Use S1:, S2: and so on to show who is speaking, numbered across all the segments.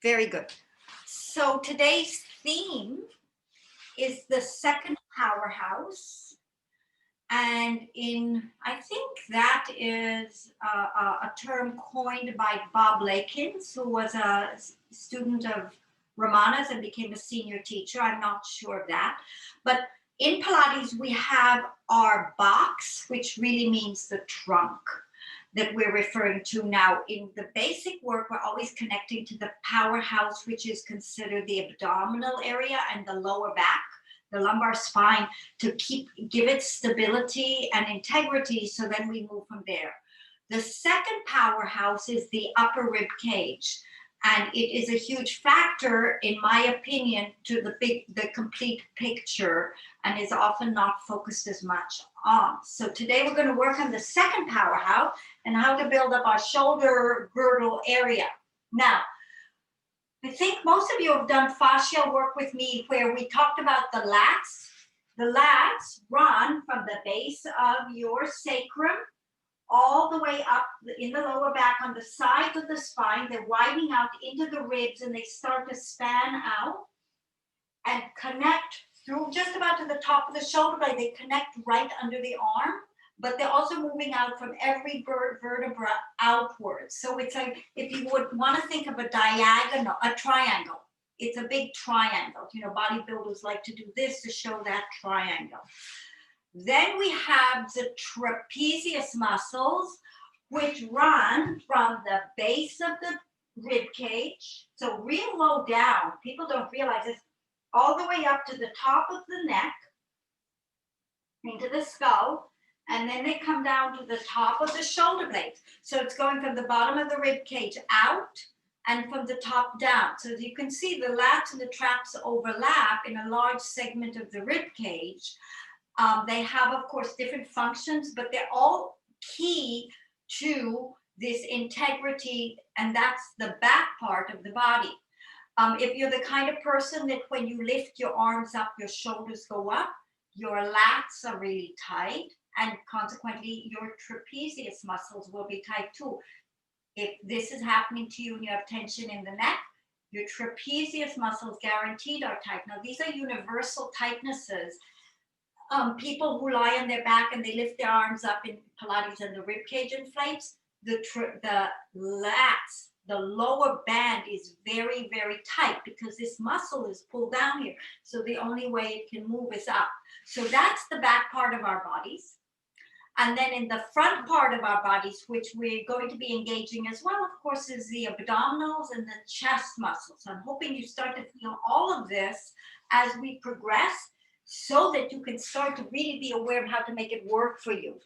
S1: Very good. So today's theme is the second powerhouse. And I think that is a term coined by Bob Lakins, who was a student of Ramana's and became a senior teacher. I'm not sure of that. But in Pilates, we have our box, which really means the trunk that we're referring to now. In the basic work, we're always connecting to the powerhouse, which is considered the abdominal area and the lower back, the lumbar spine, to give it stability and integrity. So then we move from there. The second powerhouse is the upper rib cage. And it is a huge factor, in my opinion, to the complete picture, and is often not focused as much on. So today we're going to work on the second powerhouse and how to build up our shoulder girdle area. Now, I think most of you have done fascia work with me where we talked about the lats. The lats run from the base of your sacrum all the way up in the lower back on the sides of the spine. They're widening out into the ribs and they start to span out and connect through just about to the top of the shoulder blade. They connect right under the arm, but they're also moving out from every vertebra outwards. So it's like, if you would want to think of a triangle, it's a big triangle. You know, bodybuilders like to do this to show that triangle. Then we have the trapezius muscles, which run from the base of the rib cage, so real low down. People don't realize this, all the way up to the top of the neck, into the skull, and then they come down to the top of the shoulder blades. So it's going from the bottom of the rib cage out and from the top down. So as you can see, the lats and the traps overlap in a large segment of the rib cage. They have, of course, different functions, but they're all key to this integrity, and that's the back part of the body. If you're the kind of person that when you lift your arms up, your shoulders go up, your lats are really tight, and consequently, your trapezius muscles will be tight too. If this is happening to you and you have tension in the neck, your trapezius muscles guaranteed are tight. Now, these are universal tightnesses. People who lie on their back and they lift their arms up in Pilates and the rib cage inflates, the lats, the lower band is very, very tight because this muscle is pulled down here. So the only way it can move is up. So that's the back part of our bodies. And then in the front part of our bodies, which we're going to be engaging as well, of course, is the abdominals and the chest muscles. I'm hoping you start to feel all of this as we progress, so that you can start to really be aware of how to make it work for you.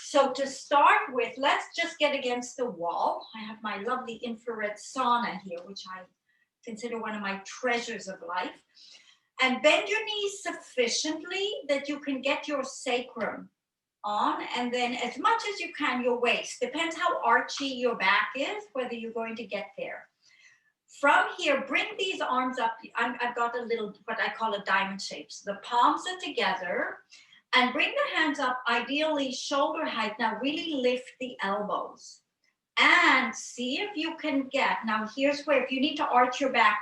S1: So to start with, let's just get against the wall. I have my lovely infrared sauna here, which I consider one of my treasures of life. And bend your knees sufficiently that you can get your sacrum on, and then as much as you can, your waist. Depends how archy your back is, whether you're going to get there. From here, bring these arms up. I've got a little, what I call a diamond shape. So the palms are together, and bring the hands up, ideally shoulder height. Now really lift the elbows and see if you can get, now here's where, if you need to arch your back,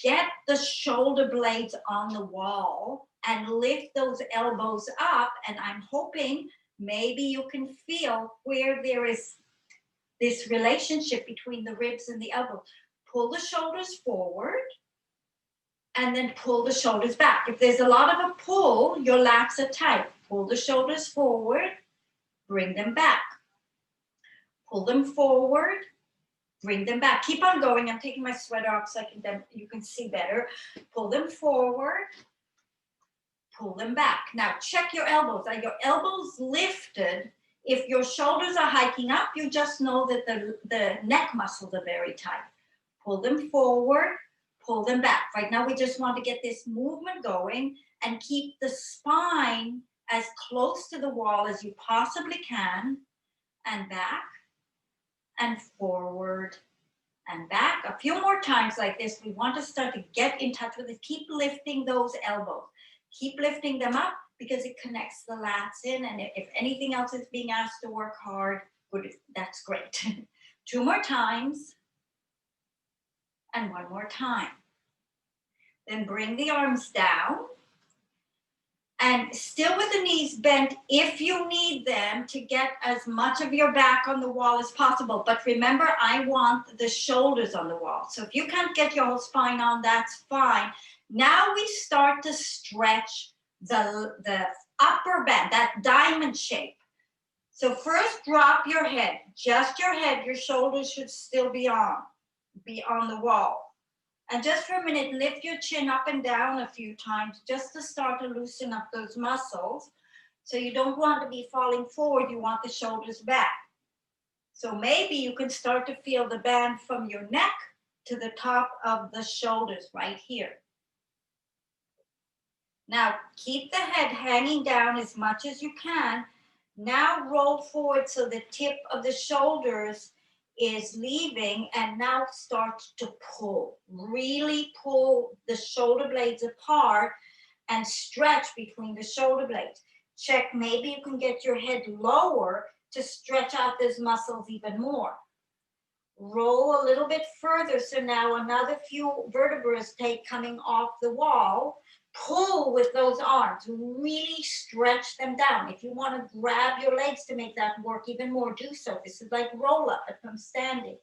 S1: get the shoulder blades on the wall and lift those elbows up. And I'm hoping maybe you can feel where there is this relationship between the ribs and the elbow. Pull the shoulders forward and then pull the shoulders back. If there's a lot of a pull, your lats are tight. Pull the shoulders forward, bring them back. Pull them forward, bring them back. Keep on going. I'm taking my sweater off so you can see better. Pull them forward, pull them back. Now check your elbows. Are your elbows lifted? If your shoulders are hiking up, you just know that the neck muscles are very tight. Pull them forward, pull them back. Right now, we just want to get this movement going and keep the spine as close to the wall as you possibly can, and back and forward and back. A few more times like this. We want to start to get in touch with it. Keep lifting those elbows. Keep lifting them up, because it connects the lats in, and if anything else is being asked to work hard, good, that's great. 2 more times. And one more time. Then bring the arms down. And still with the knees bent if you need them to get as much of your back on the wall as possible. But remember, I want the shoulders on the wall. So if you can't get your whole spine on, that's fine. Now we start to stretch the upper back, that diamond shape. So first drop your head, just your head. Your shoulders should still be on the wall. And just for a minute, lift your chin up and down a few times just to start to loosen up those muscles. So you don't want to be falling forward, you want the shoulders back. So maybe you can start to feel the band from your neck to the top of the shoulders right here. Now keep the head hanging down as much as you can. Now roll forward so the tip of the shoulders is leaving, and now start to pull. Really pull the shoulder blades apart and stretch between the shoulder blades. Check, maybe you can get your head lower to stretch out those muscles even more. Roll a little bit further, so now another few vertebrae take coming off the wall. Pull with those arms, really stretch them down. If you want to grab your legs to make that work even more, do so. This is like roll up from standing.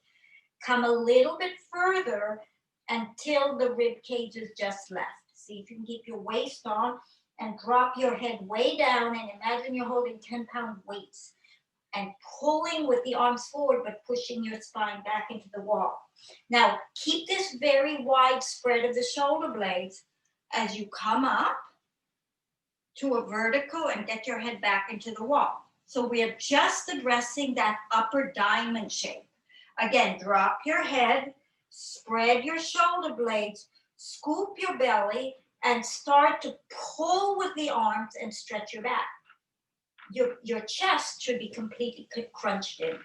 S1: Come a little bit further until the rib cage is just left. See if you can keep your waist on and drop your head way down, and imagine you're holding 10-pound weights and pulling with the arms forward, but pushing your spine back into the wall. Now, keep this very wide spread of the shoulder blades as you come up to a vertical and get your head back into the wall. So we are just addressing that upper diamond shape. Again, drop your head, spread your shoulder blades, scoop your belly, and start to pull with the arms and stretch your back. Your chest should be completely crunched in.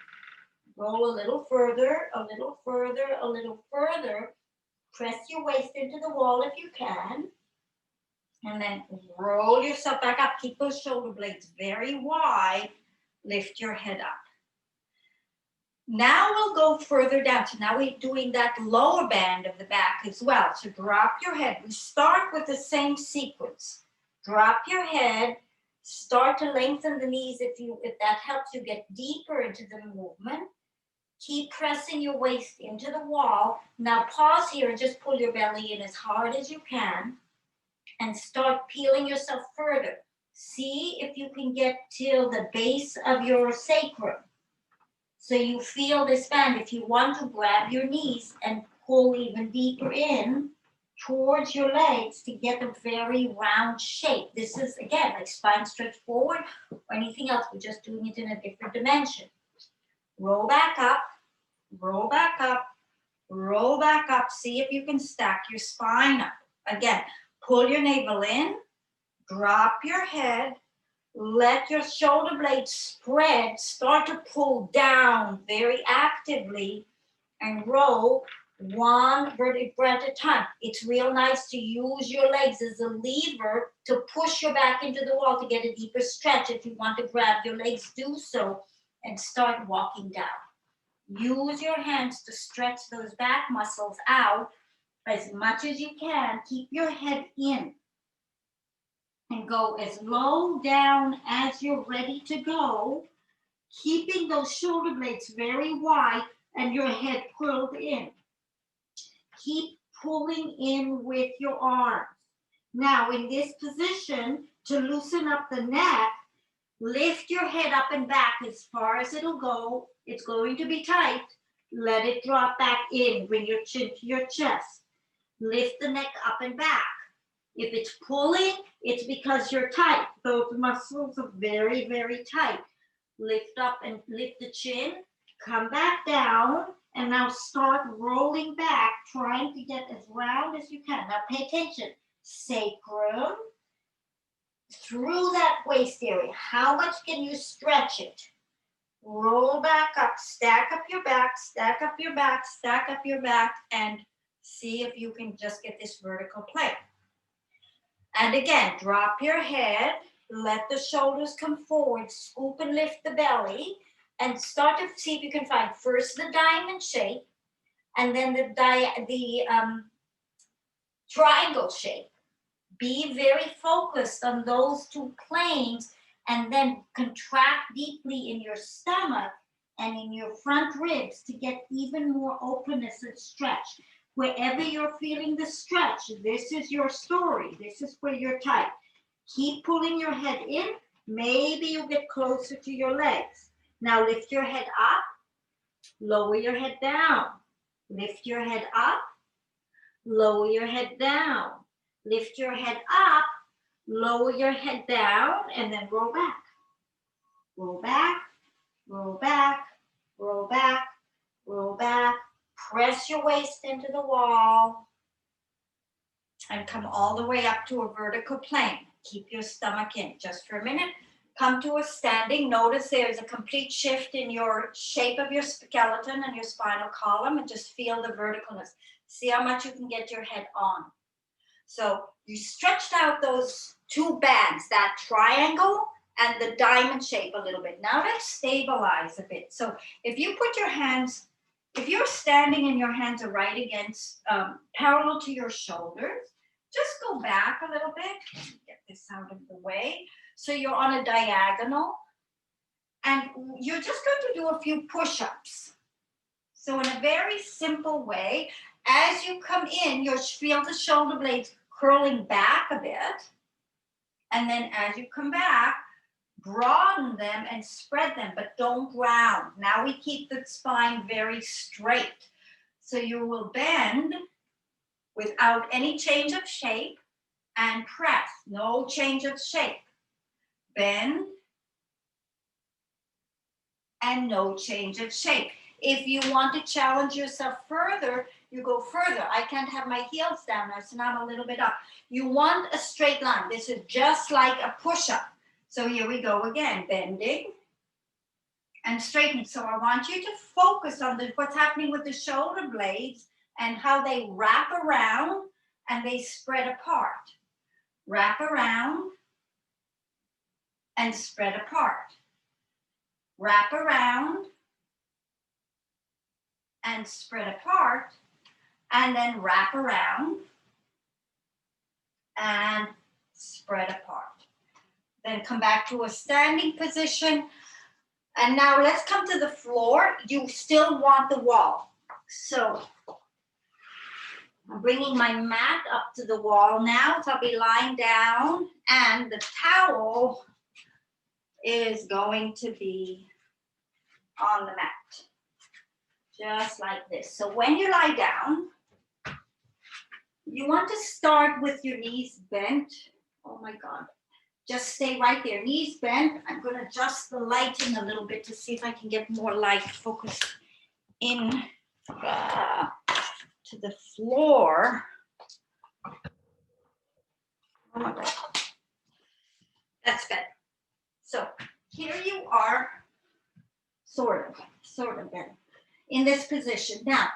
S1: Roll a little further, a little further, a little further. Press your waist into the wall if you can. And then roll yourself back up. Keep those shoulder blades very wide. Lift your head up. Now we'll go further down. So now we're doing that lower band of the back as well. So drop your head. We start with the same sequence. Drop your head. Start to lengthen the knees if that helps you get deeper into the movement. Keep pressing your waist into the wall. Now pause here and just pull your belly in as hard as you can. And start peeling yourself further. See if you can get till the base of your sacrum. So you feel this band. If you want to grab your knees and pull even deeper in towards your legs to get a very round shape. This is, again, like spine stretch forward or anything else. We're just doing it in a different dimension. Roll back up, roll back up, roll back up. See if you can stack your spine up. Again, pull your navel in, drop your head, let your shoulder blades spread, start to pull down very actively and roll one vertebra at a time. It's real nice to use your legs as a lever to push your back into the wall to get a deeper stretch. If you want to grab your legs, do so and start walking down. Use your hands to stretch those back muscles out as much as you can. Keep your head in and go as low down as you're ready to go, keeping those shoulder blades very wide and your head pulled in. Keep pulling in with your arms. Now in this position, to loosen up the neck, lift your head up and back as far as it'll go. It's going to be tight. Let it drop back in. Bring your chin to your chest. Lift the neck up and back. If it's pulling, it's because you're tight. Those muscles are very, very tight. Lift up and lift the chin. Come back down. And now start rolling back, trying to get as round as you can. Now pay attention. Sacrum. Through that waist area. How much can you stretch it? Roll back up. Stack up your back. Stack up your back. Stack up your back. And see if you can just get this vertical plane. And again, drop your head, let the shoulders come forward, scoop and lift the belly, and start to see if you can find first the diamond shape, And then the triangle shape. Be very focused on those two planes, and then contract deeply in your stomach and in your front ribs to get even more openness and stretch. Wherever you're feeling the stretch, this is your story. This is where you're tight. Keep pulling your head in. Maybe you get closer to your legs. Now lift your head up, lower your head down. Lift your head up, lower your head down. Lift your head up, lower your head down, and then roll back. Roll back, roll back, roll back, roll back. Press your waist into the wall and come all the way up to a vertical plane. Keep your stomach in just for a minute. Come to a standing. Notice there's a complete shift in your shape of your skeleton and your spinal column, and just feel the verticalness. See how much you can get your head on. So you stretched out those two bands, that triangle and the diamond shape a little bit. Now let's stabilize a bit. So if you put your hands, if you're standing and your hands are right against, parallel to your shoulders, just go back a little bit. Get this out of the way. So you're on a diagonal, and you're just going to do a few push-ups. So in a very simple way, as you come in, you'll feel the shoulder blades curling back a bit. And then as you come back, broaden them and spread them, but don't round. Now we keep the spine very straight. So you will bend without any change of shape and press. No change of shape. Bend and no change of shape. If you want to challenge yourself further, you go further. I can't have my heels down now, so now I'm a little bit up. You want a straight line. This is just like a push-up. So here we go again, bending and straightening. So I want you to focus on what's happening with the shoulder blades and how they wrap around and they spread apart. Wrap around and spread apart. Wrap around and spread apart, and then wrap around and spread apart. Then come back to a standing position. And now let's come to the floor. You still want the wall. So I'm bringing my mat up to the wall now. So I'll be lying down, and the towel is going to be on the mat. Just like this. So when you lie down, you want to start with your knees bent. Oh my God. Just stay right there. Knees bent. I'm going to adjust the lighting a little bit to see if I can get more light focused in to the floor. Oh my God. That's better. So here you are, sort of bent in this position. Now,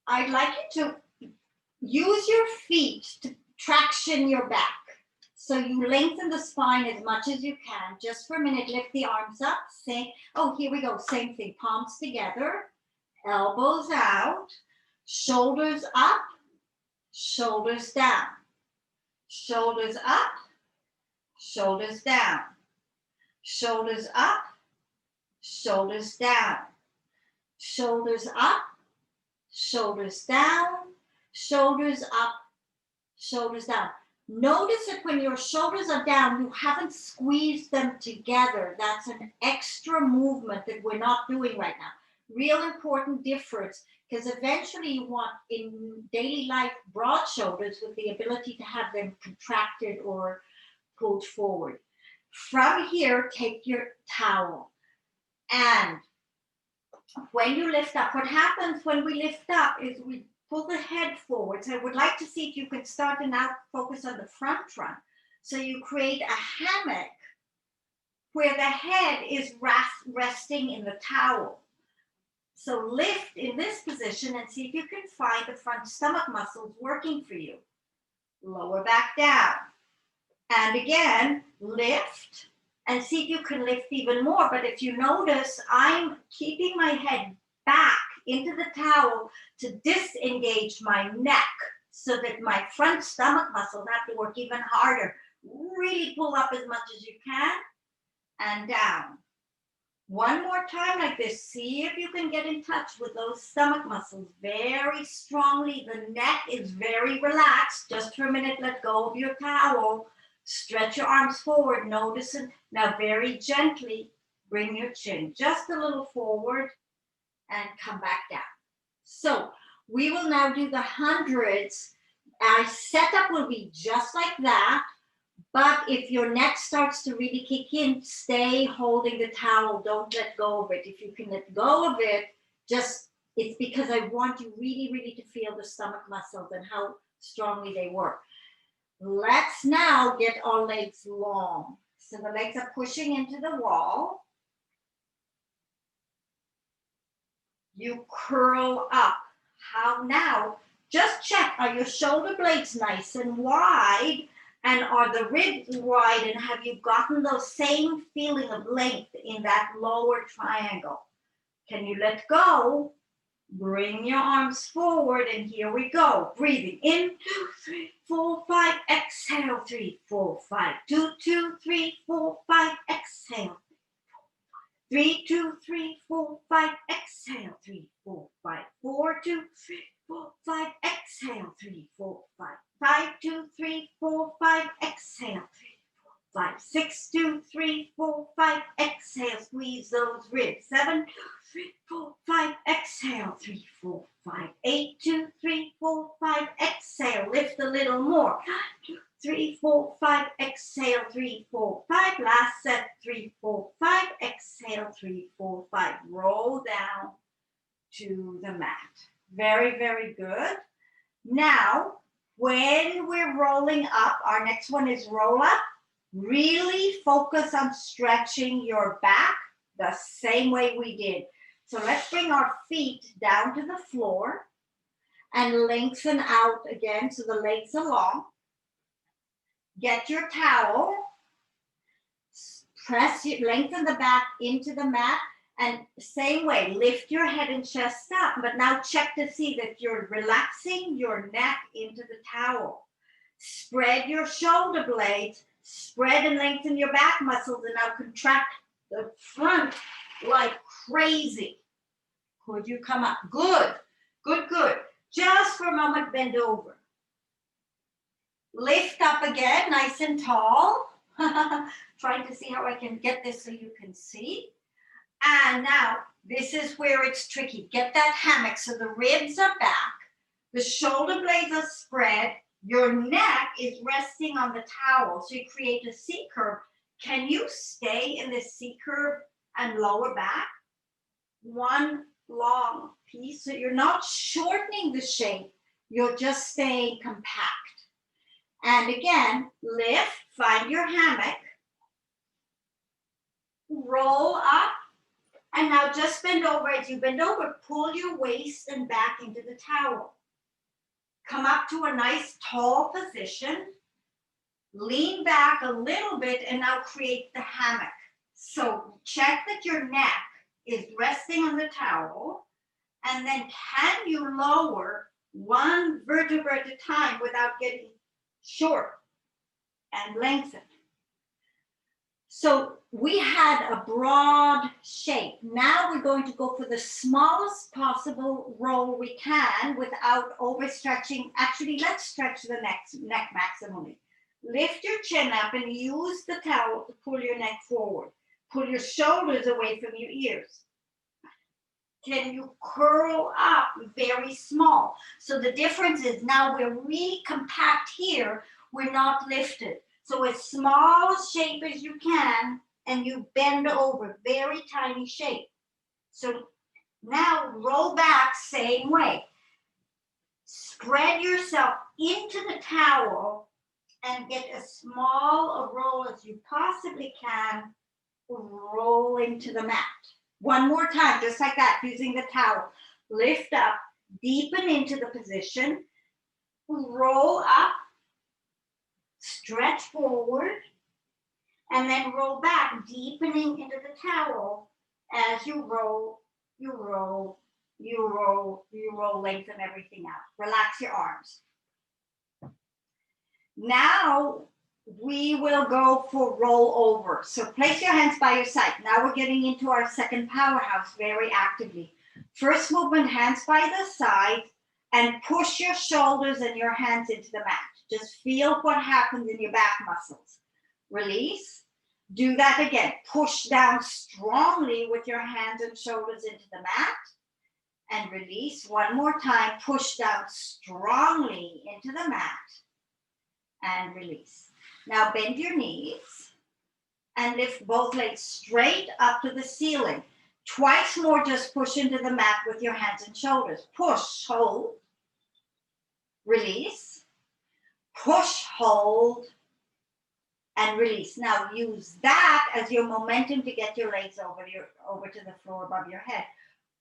S1: I'd like you to use your feet to traction your back. So you lengthen the spine as much as you can. Just for a minute, lift the arms up. Oh, here we go. Same thing. Palms together, elbows out, shoulders up, shoulders down. Shoulders up, shoulders down. Shoulders up, shoulders down. Shoulders up, shoulders down, shoulders up, shoulders down. Notice that when your shoulders are down, you haven't squeezed them together. That's an extra movement that we're not doing right now. Real important difference, because eventually you want in daily life broad shoulders with the ability to have them contracted or pulled forward. From here, take your towel, and when you lift up, what happens when we lift up is we pull the head forward. So I would like to see if you can start to now focus on the front run. So you create a hammock where the head is resting in the towel. So lift in this position and see if you can find the front stomach muscles working for you. Lower back down. And again, lift. And see if you can lift even more. But if you notice, I'm keeping my head back into the towel to disengage my neck so that my front stomach muscles have to work even harder. Really pull up as much as you can and down. One more time like this. See if you can get in touch with those stomach muscles very strongly. The neck is very relaxed. Just for a minute, let go of your towel. Stretch your arms forward. Notice it. Now very gently bring your chin just a little forward and come back down. So we will now do the hundreds. Our setup will be just like that. But if your neck starts to really kick in, stay holding the towel. Don't let go of it. If you can let go of it, it's because I want you really, really to feel the stomach muscles and how strongly they work. Let's now get our legs long. So the legs are pushing into the wall. You curl up. How now? Just check, are your shoulder blades nice and wide? And are the ribs wide, and have you gotten those same feeling of length in that lower triangle? Can you let go? Bring your arms forward, and here we go. Breathing in, 2, 3, 4, 5, exhale, 3, 4, 5, 2, 2, 3, 4, 5, exhale. 3, 2, 3, 4, 5, exhale, 3, 4, 5, 4, 2, 3, 4, 5, exhale, 3, 4, 5, 5, 2, 3, 4, 5, exhale, 3, 4, 5, 6, 2, 3, 4, 5, exhale, squeeze those ribs, 7, 2, 3, 4, 5, exhale, 3, 4, 5, 8, 2, 3, 4, 5, exhale, lift a little more, 2, 3, 4, 5, exhale, 3, 4, 5, last set, 3, 4, 5, exhale, 3, 4, 5, roll down to the mat. Very, very good. Now, when we're rolling up, our next one is roll up. Really focus on stretching your back the same way we did. So let's bring our feet down to the floor and lengthen out again so the legs are long. Get your towel, lengthen the back into the mat, and same way, lift your head and chest up, but now check to see that you're relaxing your neck into the towel. Spread your shoulder blades, spread and lengthen your back muscles, and now contract the front like crazy. Could you come up? Good, good, good. Just for a moment, bend over. Lift up again, nice and tall. Trying to see how I can get this so you can see. And now, this is where it's tricky. Get that hammock so the ribs are back, the shoulder blades are spread, your neck is resting on the towel, so you create a C curve. Can you stay in this C curve and lower back? One long piece, so you're not shortening the shape, you're just staying compact. And again, lift, find your hammock, roll up, and now just bend over. As you bend over, pull your waist and back into the towel. Come up to a nice tall position, lean back a little bit, and now create the hammock. So check that your neck is resting on the towel, and then can you lower one vertebra at a time without getting short and lengthen? So we had a broad shape. Now we're going to go for the smallest possible roll we can without overstretching. Actually, let's stretch the neck maximally. Lift your chin up and use the towel to pull your neck forward. Pull your shoulders away from your ears. Can you curl up very small? So the difference is now we're really compact here. We're not lifted. So as small a shape as you can, and you bend over, very tiny shape. So now roll back, same way. Spread yourself into the towel and get as small a roll as you possibly can, roll into the mat. One more time, just like that, using the towel. Lift up, deepen into the position, roll up, stretch forward, and then roll back, deepening into the towel. As you roll, You roll, lengthen everything out. Relax your arms. Now we will go for roll over. So place your hands by your side. Now we're getting into our second powerhouse very actively. First movement, hands by the side, and push your shoulders and your hands into the mat. Just feel what happens in your back muscles. Release. Do that again. Push down strongly with your hands and shoulders into the mat. And release. One more time. Push down strongly into the mat. And release. Now bend your knees and lift both legs straight up to the ceiling. Twice more, just push into the mat with your hands and shoulders. Push, hold, release, push, hold, and release. Now use that as your momentum to get your legs over to the floor above your head.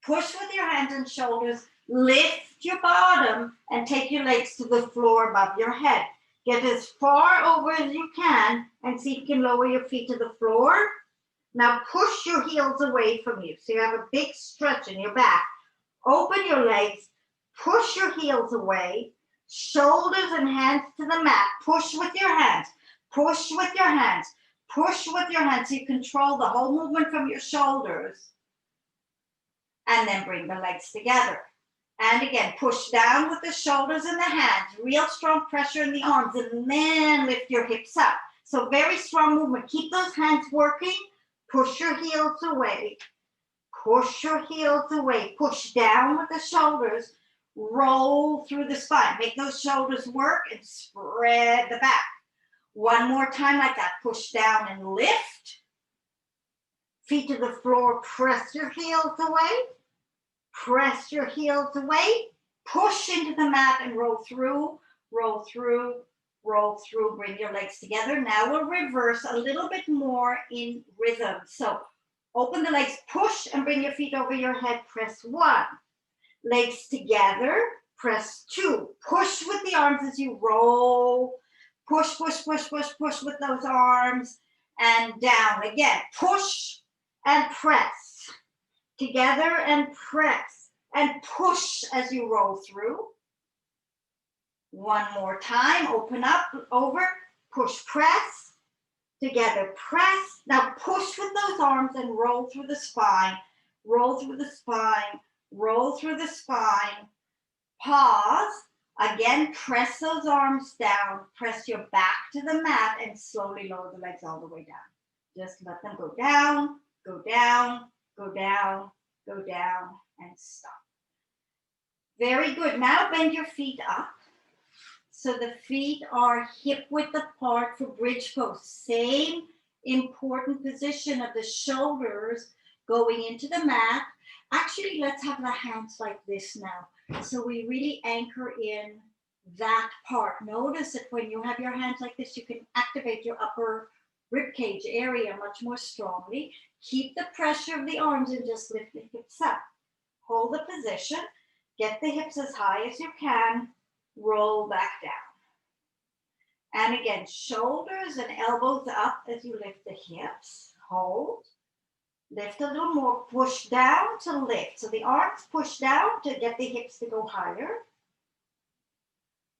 S1: Push with your hands and shoulders, lift your bottom, and take your legs to the floor above your head. Get as far over as you can and see if you can lower your feet to the floor. Now push your heels away from you. So you have a big stretch in your back. Open your legs, push your heels away, shoulders and hands to the mat. Push with your hands, push with your hands, push with your hands. So you control the whole movement from your shoulders. And then bring the legs together. And again, push down with the shoulders and the hands. Real strong pressure in the arms. And then lift your hips up. So very strong movement. Keep those hands working. Push your heels away. Push your heels away. Push down with the shoulders. Roll through the spine. Make those shoulders work and spread the back. One more time like that. Push down and lift. Feet to the floor. Press your heels away. Press your heels away, push into the mat and roll through, roll through, roll through, bring your legs together. Now we'll reverse a little bit more in rhythm. So open the legs, push and bring your feet over your head, press 1. Legs together, press 2. Push with the arms as you roll, push, push, push, push, push with those arms and down. Again, push and press. Together and press and push as you roll through. One more time, open up, over, push, press, together, press. Now push with those arms and roll through the spine, roll through the spine, roll through the spine. Pause, again, press those arms down, press your back to the mat and slowly lower the legs all the way down. Just let them go down, go down, go down, go down, and stop. Very good. Now bend your feet up. So the feet are hip width apart for bridge pose. Same important position of the shoulders going into the mat. Actually, let's have the hands like this now. So we really anchor in that part. Notice that when you have your hands like this, you can activate your upper rib cage area much more strongly. Keep the pressure of the arms and just lift the hips up. Hold the position. Get the hips as high as you can. Roll back down. And again, shoulders and elbows up as you lift the hips. Hold. Lift a little more. Push down to lift. So the arms push down to get the hips to go higher.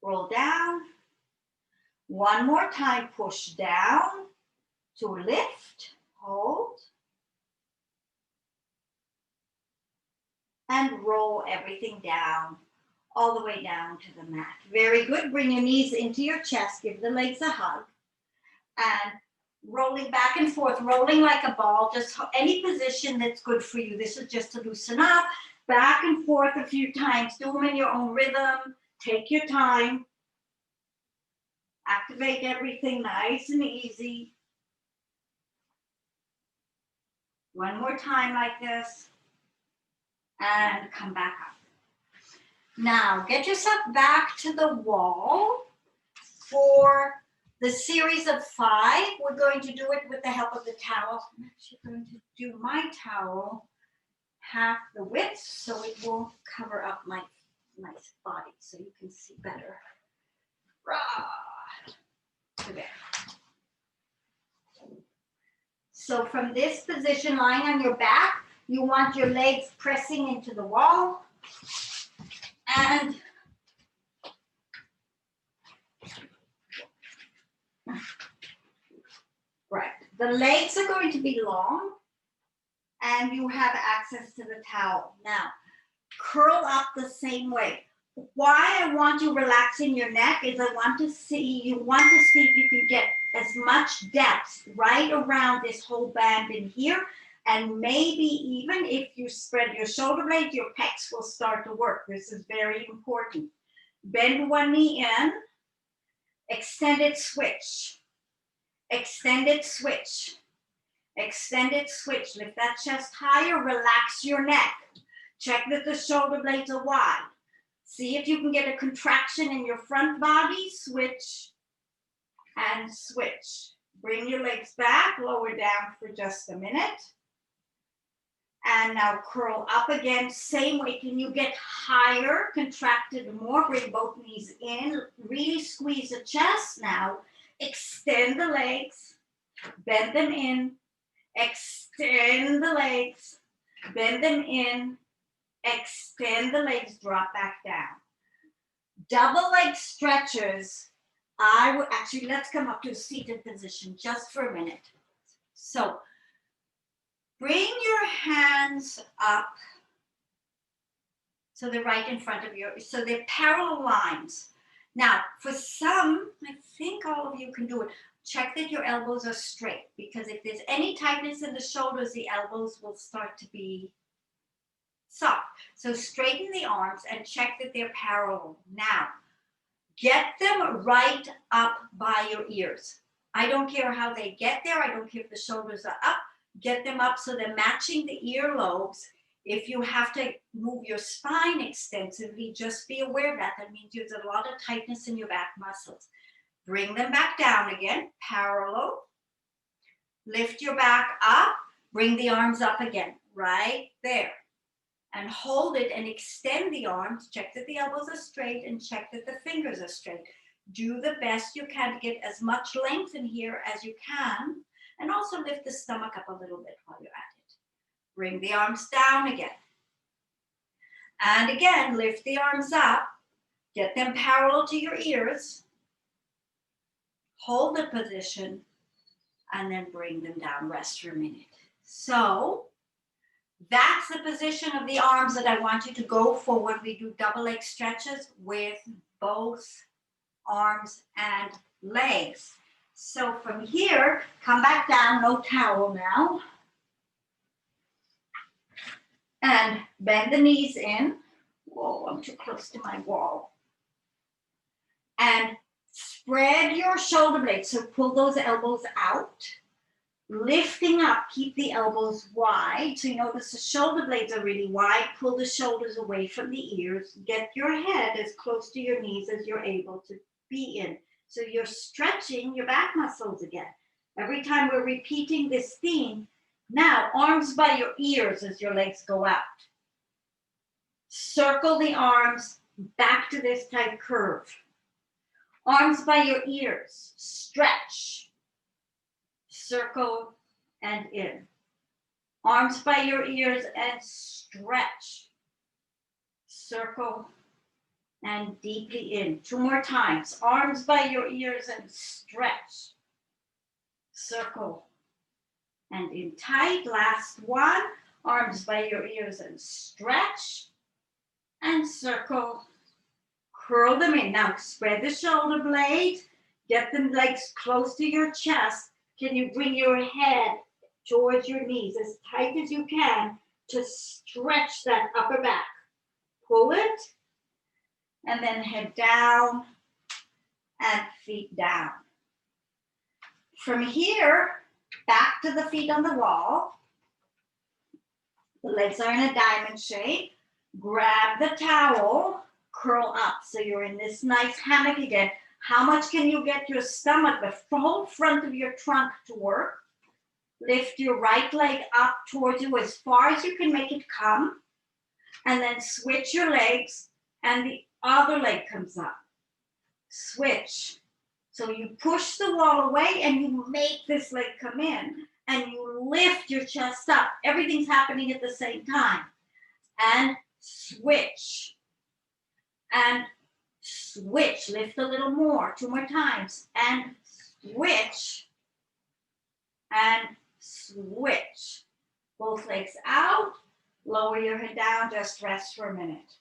S1: Roll down. One more time. Push down to lift. Hold. And roll everything down, all the way down to the mat. Very good. Bring your knees into your chest. Give the legs a hug. And rolling back and forth, rolling like a ball, just any position that's good for you. This is just to loosen up. Back and forth a few times. Do them in your own rhythm. Take your time. Activate everything nice and easy. One more time like this. And come back up. Now, get yourself back to the wall for the series of 5. We're going to do it with the help of the towel. I'm actually going to do my towel half the width so it will cover up my body so you can see better. There. So from this position, lying on your back, You want your legs pressing into the wall. And right, the legs are going to be long and you have access to the towel. Now, curl up the same way. Why I want you relaxing your neck is you want to see if you can get as much depth right around this whole band in here. And maybe even if you spread your shoulder blades, your pecs will start to work. This is very important. Bend one knee in, extended switch, extended switch, extended switch. Lift that chest higher, relax your neck. Check that the shoulder blades are wide. See if you can get a contraction in your front body, switch and switch. Bring your legs back, lower down for just a minute. And now curl up again, same way. Can you get higher, contracted more? Bring both knees in, really squeeze the chest now. Extend the legs, bend them in, extend the legs, bend them in, extend the legs, drop back down. Double leg stretches. Let's come up to a seated position just for a minute. So bring your hands up so they're right in front of you, so they're parallel lines. Now, for some, I think all of you can do it. Check that your elbows are straight, because if there's any tightness in the shoulders, the elbows will start to be soft. So straighten the arms and check that they're parallel. Now, get them right up by your ears. I don't care how they get there. I don't care if the shoulders are up. Get them up so they're matching the earlobes. If you have to move your spine extensively, just be aware of that. That means there's a lot of tightness in your back muscles. Bring them back down again, parallel. Lift your back up. Bring the arms up again, right there. And hold it and extend the arms. Check that the elbows are straight and check that the fingers are straight. Do the best you can to get as much length in here as you can. And also lift the stomach up a little bit while you're at it. Bring the arms down again. And again, lift the arms up. Get them parallel to your ears. Hold the position. And then bring them down. Rest for a minute. So that's the position of the arms that I want you to go for when we do double leg stretches with both arms and legs. So from here, come back down, no towel now. And bend the knees in. Whoa, I'm too close to my wall. And spread your shoulder blades. So pull those elbows out. Lifting up, keep the elbows wide. So you notice the shoulder blades are really wide. Pull the shoulders away from the ears. Get your head as close to your knees as you're able to be in. So you're stretching your back muscles again. Every time we're repeating this theme. Now, arms by your ears as your legs go out. Circle the arms back to this tight curve. Arms by your ears. Stretch. Circle and in. Arms by your ears and stretch. Circle and deeply in. 2 more times. Arms by your ears and stretch. Circle and in tight. Last one. Arms by your ears and stretch and circle. Curl them in. Now spread the shoulder blades. Get the legs close to your chest. Can you bring your head towards your knees as tight as you can to stretch that upper back? Pull it and then head down and feet down. From here, back to the feet on the wall. The legs are in a diamond shape. Grab the towel, curl up. So you're in this nice hammock again. How much can you get your stomach, the whole front of your trunk to work? Lift your right leg up towards you as far as you can make it come. And then switch your legs and the other leg comes up. Switch. So you push the wall away and you make this leg come in. and you lift your chest up. Everything's happening at the same time. And switch. And switch. Lift a little more. 2 more times. And switch. And switch. Both legs out. Lower your head down. Just rest for a minute.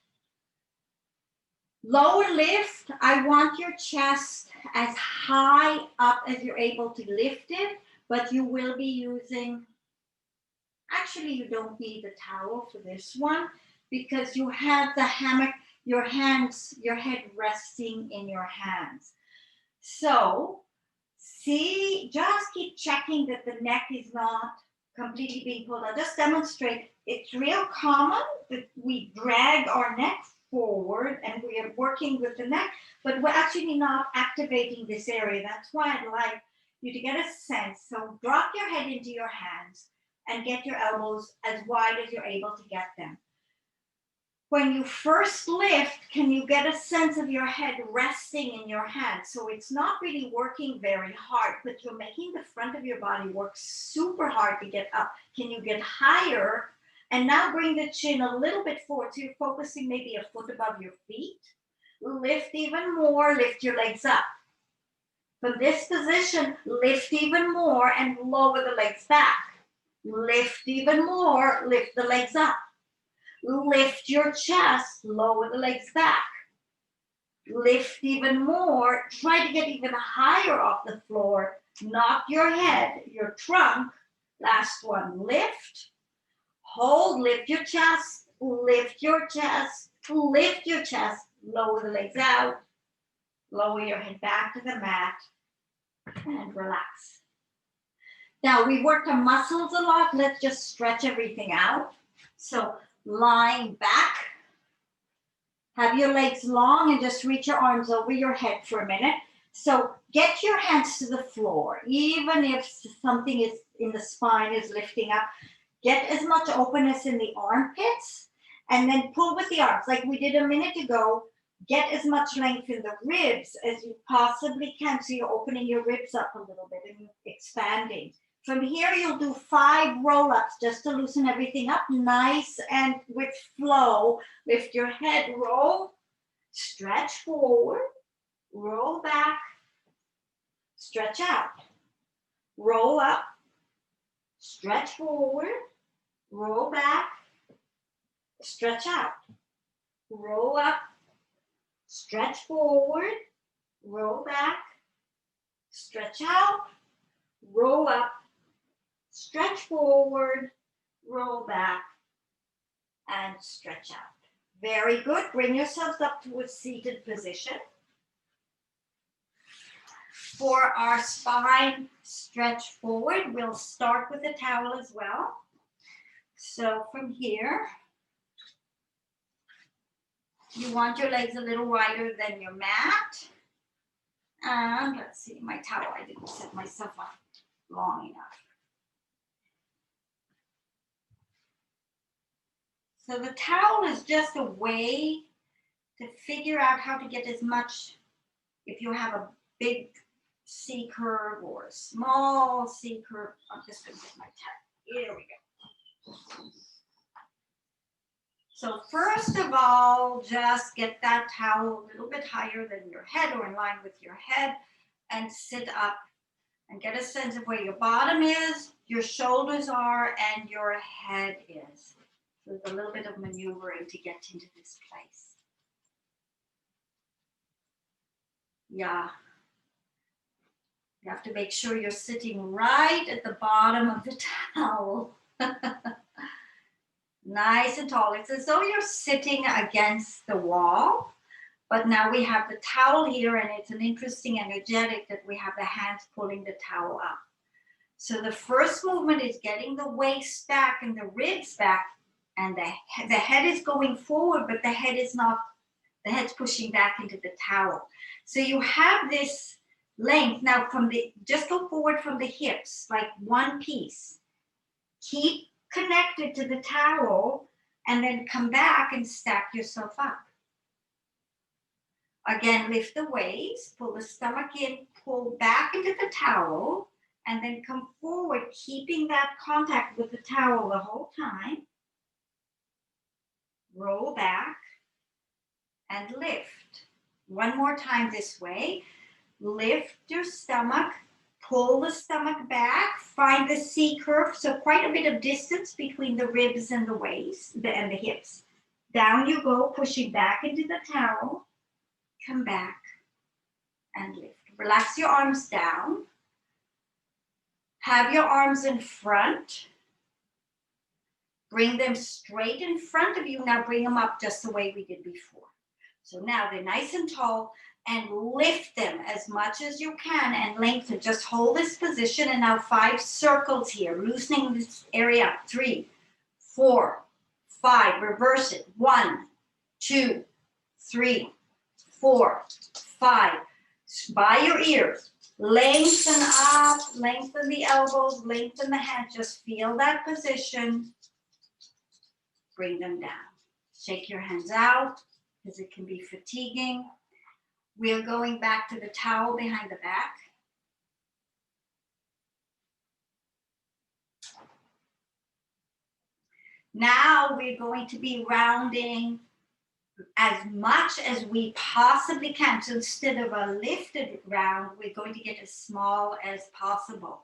S1: Lower lift. I want your chest as high up as you're able to lift it, but you will be using, actually you don't need the towel for this one because you have the hammock, your hands, your head resting in your hands. So see, just keep checking that the neck is not completely being pulled out. Just demonstrate. It's real common that we drag our neck forward and we are working with the neck, but we're actually not activating this area. That's why I'd like you to get a sense. So drop your head into your hands and get your elbows as wide as you're able to get them. When you first lift, can you get a sense of your head resting in your hands? So it's not really working very hard, but you're making the front of your body work super hard to get up. Can you get higher? And now bring the chin a little bit forward. So you're focusing maybe a foot above your feet. Lift even more, lift your legs up. From this position, lift even more and lower the legs back. Lift even more, lift the legs up. Lift your chest, lower the legs back. Lift even more, try to get even higher off the floor. Not your head, your trunk. Last one, lift. Hold, lift your chest, lift your chest, lift your chest, lower the legs out, lower your head back to the mat, and relax. Now, we worked on muscles a lot. Let's just stretch everything out. So, lying back, have your legs long and just reach your arms over your head for a minute. So, get your hands to the floor, even if something is in the spine is lifting up. Get as much openness in the armpits and then pull with the arms like we did a minute ago. Get as much length in the ribs as you possibly can. So you're opening your ribs up a little bit and expanding. From here, you'll do 5 roll-ups just to loosen everything up nice and with flow. Lift your head, roll, stretch forward, roll back, stretch out, roll up, stretch forward, roll back, stretch out, roll up, stretch forward, roll back, stretch out, roll up, stretch forward, roll back, and stretch out. Very good. Bring yourselves up to a seated position. For our spine stretch forward, we'll start with the towel as well. So from here, you want your legs a little wider than your mat. And let's see, my towel, I didn't set myself up long enough. So the towel is just a way to figure out how to get as much, if you have a big C curve or a small C curve. I'm just going to get my towel. Here we go. So first of all, just get that towel a little bit higher than your head or in line with your head and sit up and get a sense of where your bottom is, your shoulders are, and your head is. There's a little bit of maneuvering to get into this place. Yeah. You have to make sure you're sitting right at the bottom of the towel. Nice and tall. It's as though you're sitting against the wall, but now we have the towel here, and it's an interesting energetic that we have the hands pulling the towel up. So the first movement is getting the waist back and the ribs back, and the head is going forward, but the head is not, the head's pushing back into the towel. So you have this length. Now just go forward from the hips, like one piece. Keep connected to the towel and then come back and stack yourself up. Again, lift the waist, pull the stomach in, pull back into the towel, and then come forward, keeping that contact with the towel the whole time. Roll back and lift. One more time this way. Lift your stomach, pull the stomach back, find the C curve, so quite a bit of distance between the ribs and the waist and the hips. Down you go, pushing back into the towel. Come back and lift. Relax your arms down. Have your arms in front. Bring them straight in front of you. Now bring them up just the way we did before. So now they're nice and tall, and lift them as much as you can and lengthen. Just hold this position, and now 5 circles here, loosening this area up. 3, 4, 5, reverse it. 1, 2, 3, 4, 5. By your ears, lengthen up, lengthen the elbows, lengthen the head. Just feel that position. Bring them down. Shake your hands out, because it can be fatiguing. We're going back to the towel behind the back. Now we're going to be rounding as much as we possibly can. So instead of a lifted round, we're going to get as small as possible.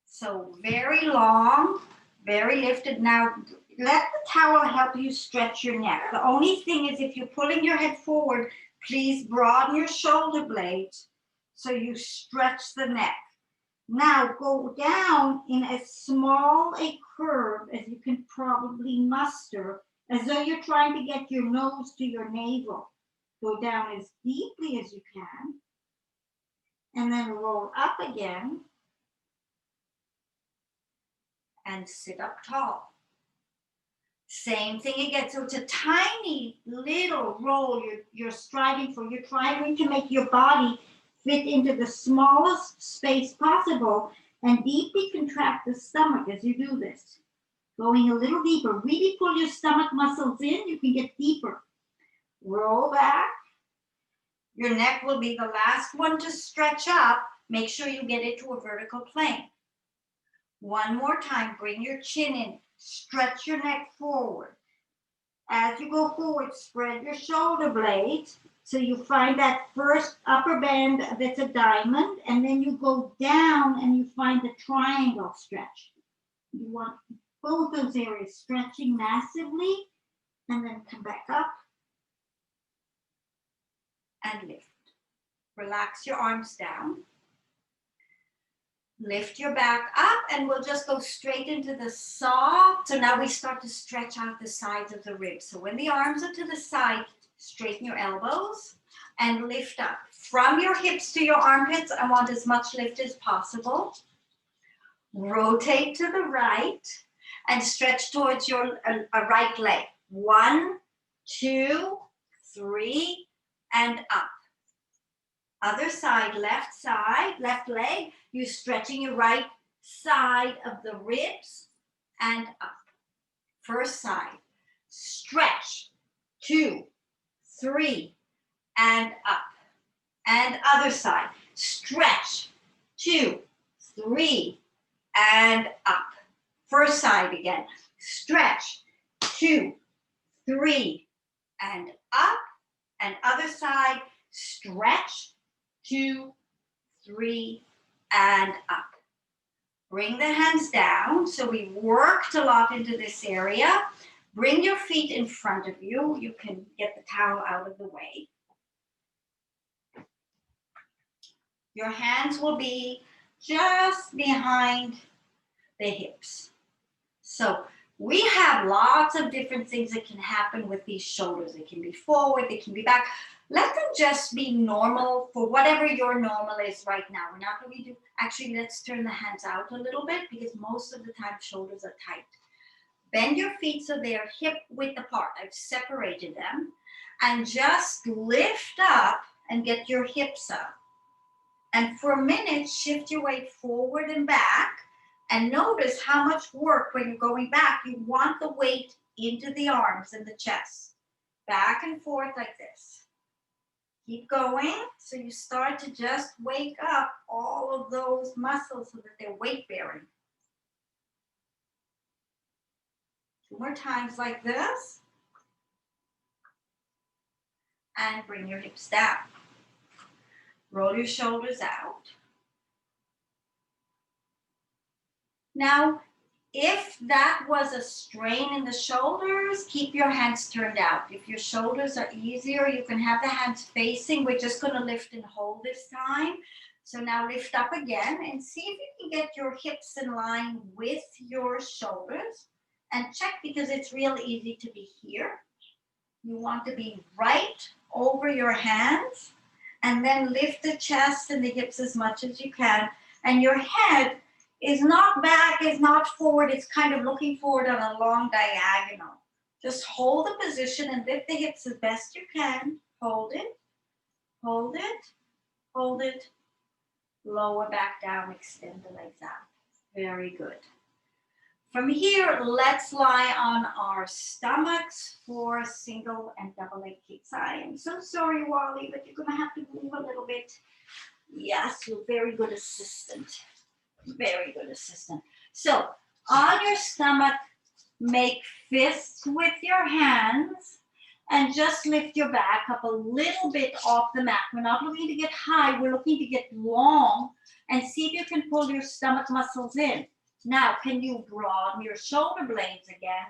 S1: So very long, very lifted. Now let the towel help you stretch your neck. The only thing is, if you're pulling your head forward, please broaden your shoulder blades so you stretch the neck. Now go down in as small a curve as you can probably muster, as though you're trying to get your nose to your navel. Go down as deeply as you can, and then roll up again and sit up tall. Same thing again. So it's a tiny little roll you're striving for. You're trying to make your body fit into the smallest space possible, and deeply contract the stomach as you do this. Going a little deeper. Really pull your stomach muscles in. You can get deeper. Roll back. Your neck will be the last one to stretch up. Make sure you get it to a vertical plane. One more time. Bring your chin in. Stretch your neck forward. As you go forward, spread your shoulder blades so you find that first upper band that's a diamond, and then you go down and you find the triangle stretch. You want both those areas stretching massively, and then come back up and lift. Relax your arms down. Lift your back up, and we'll just go straight into the soft. So now we start to stretch out the sides of the ribs. So when the arms are to the side, straighten your elbows and lift up. From your hips to your armpits, I want as much lift as possible. Rotate to the right and stretch towards your right leg. 1, 2, 3, and up. Other side, left leg. You're stretching your right side of the ribs and up. First side, stretch, 2, 3, and up. And other side, stretch, 2, 3, and up. First side again, stretch, 2, 3, and up. And other side, stretch, 2, 3, and up. Bring the hands down. So we worked a lot into this area. Bring your feet in front of you. You can get the towel out of the way. Your hands will be just behind the hips. So we have lots of different things that can happen with these shoulders. They can be forward, they can be back. Let them just be normal for whatever your normal is right now. We're not going to do, actually, let's turn the hands out a little bit, because most of the time shoulders are tight. Bend your feet so they are hip width apart. I've separated them. And just lift up and get your hips up. And for a minute, shift your weight forward and back. And notice how much work when you're going back. You want the weight into the arms and the chest. Back and forth like this. Keep going. So you start to just wake up all of those muscles so that they're weight bearing. 2 more times like this. And bring your hips down. Roll your shoulders out. Now, if that was a strain in the shoulders, keep your hands turned out. If your shoulders are easier, you can have the hands facing. We're just going to lift and hold this time. So now lift up again and see if you can get your hips in line with your shoulders. And check, because it's real easy to be here. You want to be right over your hands, and then lift the chest and the hips as much as you can. And your head is not back, is not forward, it's kind of looking forward on a long diagonal. Just hold the position and lift the hips as best you can. Hold it, hold it, hold it. Lower back down, extend the legs out. Very good. From here, let's lie on our stomachs for single and double leg kicks. I am so sorry, Wally, but you're gonna have to move a little bit. Yes, you're very good assistant. Very good assistant. So on your stomach, make fists with your hands and just lift your back up a little bit off the mat. We're not looking to get high, we're looking to get long, and see if you can pull your stomach muscles in. Now, can you broaden your shoulder blades again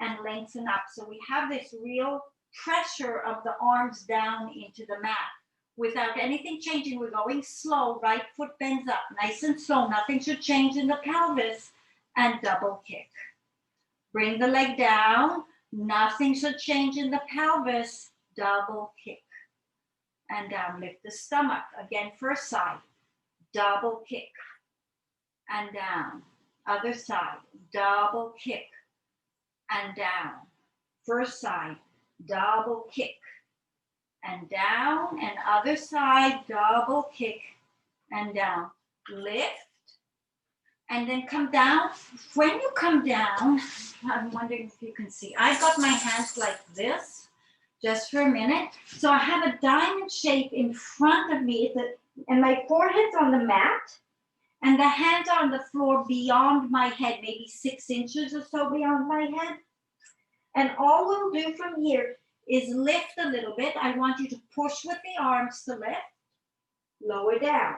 S1: and lengthen up? So we have this real pressure of the arms down into the mat. Without anything changing, we're going slow. Right foot bends up, nice and slow. Nothing should change in the pelvis. And double kick. Bring the leg down. Nothing should change in the pelvis. Double kick. And down. Lift the stomach. Again, first side. Double kick. And down. Other side. Double kick. And down. First side. Double kick. And down, and other side, double kick, and down. Lift, and then come down. When you come down, I'm wondering if you can see. I've got my hands like this, just for a minute. So I have a diamond shape in front of me, and my forehead's on the mat, and the hands are on the floor beyond my head, maybe 6 inches or so beyond my head. And all we'll do from here is lift a little bit. I want you to push with the arms to lift, lower down.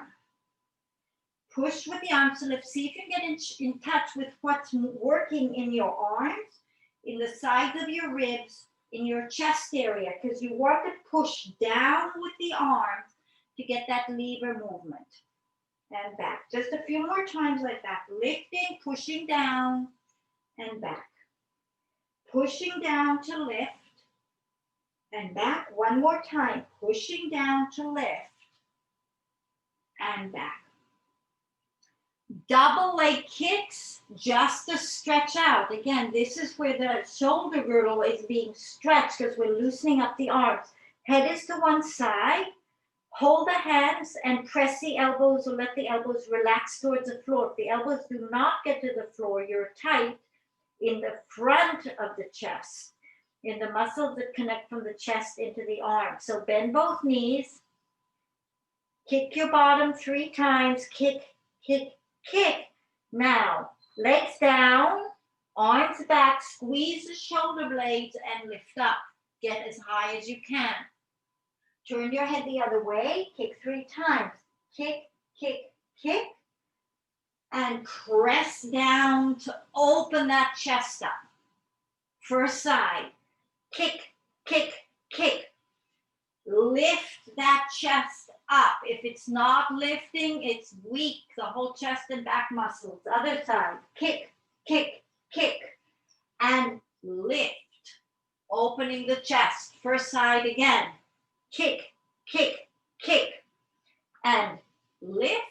S1: Push with the arms to lift. See if you get in touch with what's working in your arms, in the sides of your ribs, in your chest area, because you want to push down with the arms to get that lever movement. And back. Just a few more times like that. Lifting, pushing down, and back. Pushing down to lift. And back. One more time. Pushing down to lift. And back. Double leg kicks, just to stretch out. Again, this is where the shoulder girdle is being stretched because we're loosening up the arms. Head is to one side. Hold the hands and press the elbows or let the elbows relax towards the floor. If the elbows do not get to the floor, you're tight in the front of the chest, in the muscles that connect from the chest into the arm. So bend both knees. Kick your bottom 3 times. Kick, kick, kick. Now, legs down, arms back, squeeze the shoulder blades and lift up. Get as high as you can. Turn your head the other way, kick 3 times. Kick, kick, kick. And press down to open that chest up. First side. Kick, kick, kick. Lift that chest up. If it's not lifting, it's weak, the whole chest and back muscles. Other side. Kick, kick, kick. And lift. Opening the chest. First side again. Kick, kick, kick. And lift.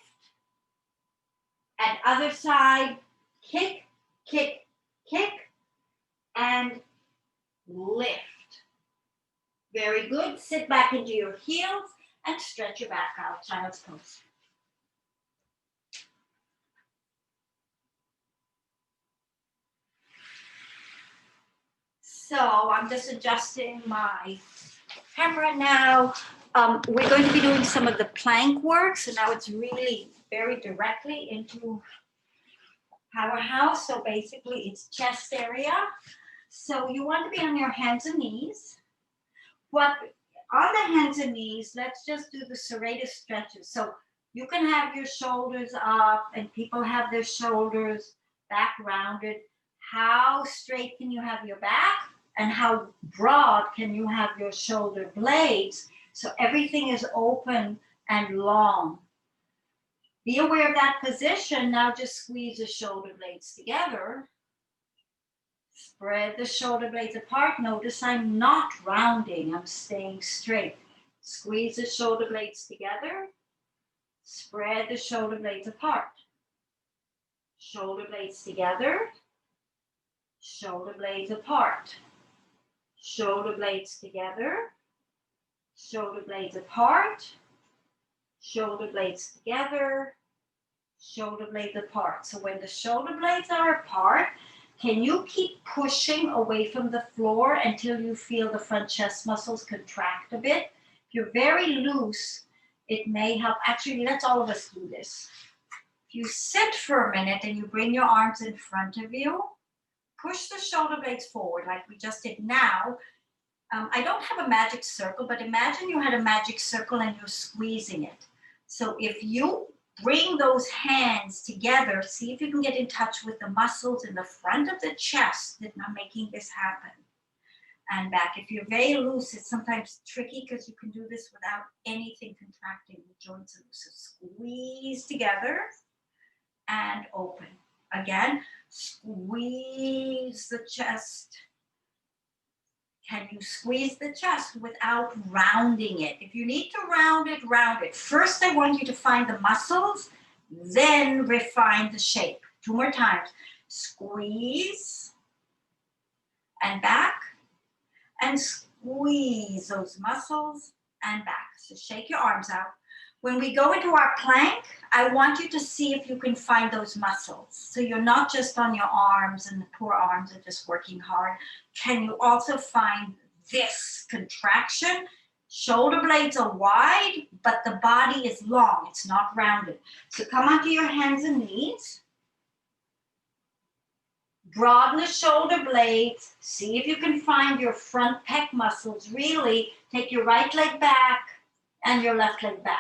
S1: And other side. Kick, kick, kick. And lift. Very good. Sit back into your heels and stretch your back out. Child's pose. So I'm just adjusting my camera now. we're going to be doing some of the plank work. So now it's really very directly into powerhouse. So basically it's chest area. So you want to be on your hands and knees. What on the hands and knees, let's just do the serratus stretches. So you can have your shoulders up, and people have their shoulders back rounded. How straight can you have your back? And how broad can you have your shoulder blades? So everything is open and long. Be aware of that position. Now just squeeze the shoulder blades together. Spread the shoulder blades apart. Notice I'm not rounding, I'm staying straight. Squeeze the shoulder blades together. Spread the shoulder blades apart. Shoulder blades together. Shoulder blades apart. Shoulder blades together. Shoulder blades apart. Shoulder blades together. Shoulder blades apart. So when the shoulder blades are apart, can you keep pushing away from the floor until you feel the front chest muscles contract a bit? If you're very loose, it may help. Actually, let's all of us do this. If you sit for a minute and you bring your arms in front of you, push the shoulder blades forward like we just did now. I don't have a magic circle, but imagine you had a magic circle and you're squeezing it. So if you bring those hands together, see if you can get in touch with the muscles in the front of the chest that are making this happen. And back. If you're very loose, it's sometimes tricky because you can do this without anything contracting. The joints are loose. So squeeze together and open. Again, squeeze the chest. Can you squeeze the chest without rounding it? If you need to round it, round it. First, I want you to find the muscles, then refine the shape. 2 more times. Squeeze and back, and squeeze those muscles and back. So shake your arms out. When we go into our plank, I want you to see if you can find those muscles. So you're not just on your arms and the poor arms are just working hard. Can you also find this contraction? Shoulder blades are wide, but the body is long. It's not rounded. So come onto your hands and knees. Broaden the shoulder blades. See if you can find your front pec muscles. Really take your right leg back and your left leg back.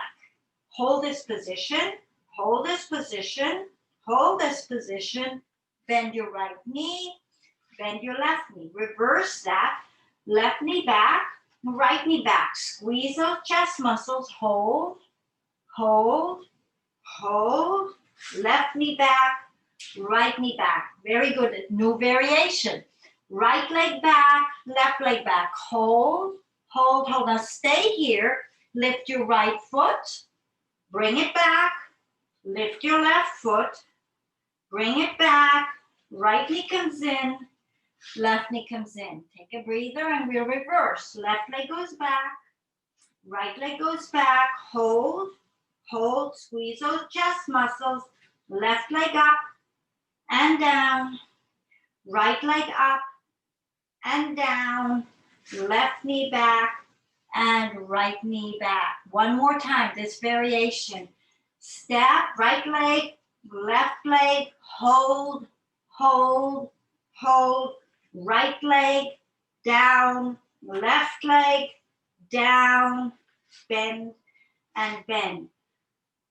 S1: Hold this position, hold this position, hold this position, bend your right knee, bend your left knee. Reverse that, left knee back, right knee back. Squeeze those chest muscles, hold, hold, hold, left knee back, right knee back. Very good, new variation. Right leg back, left leg back. Hold, hold, hold. Now stay here, lift your right foot. Bring it back, lift your left foot, bring it back, right knee comes in, left knee comes in. Take a breather and we'll reverse. Left leg goes back, right leg goes back, hold, hold, squeeze those chest muscles, left leg up and down, right leg up and down, left knee back, and right knee back. One more time, this variation. Step, right leg, left leg, hold, hold, hold, right leg, down, left leg, down, bend, and bend.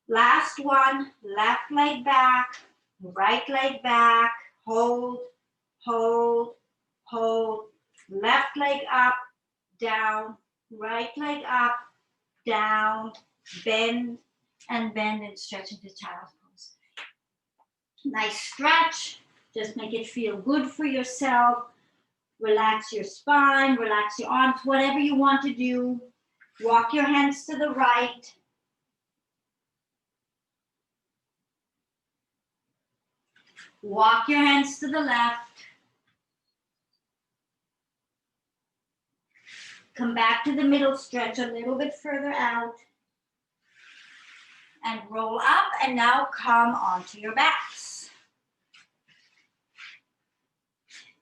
S1: Last one, left leg back, right leg back, hold, hold, hold, left leg up, down, right leg up, down, bend, and stretch into child's pose. Nice stretch. Just make it feel good for yourself. Relax your spine, relax your arms, whatever you want to do. Walk your hands to the right. Walk your hands to the left. Come back to the middle, stretch a little bit further out. And roll up, and now come onto your backs.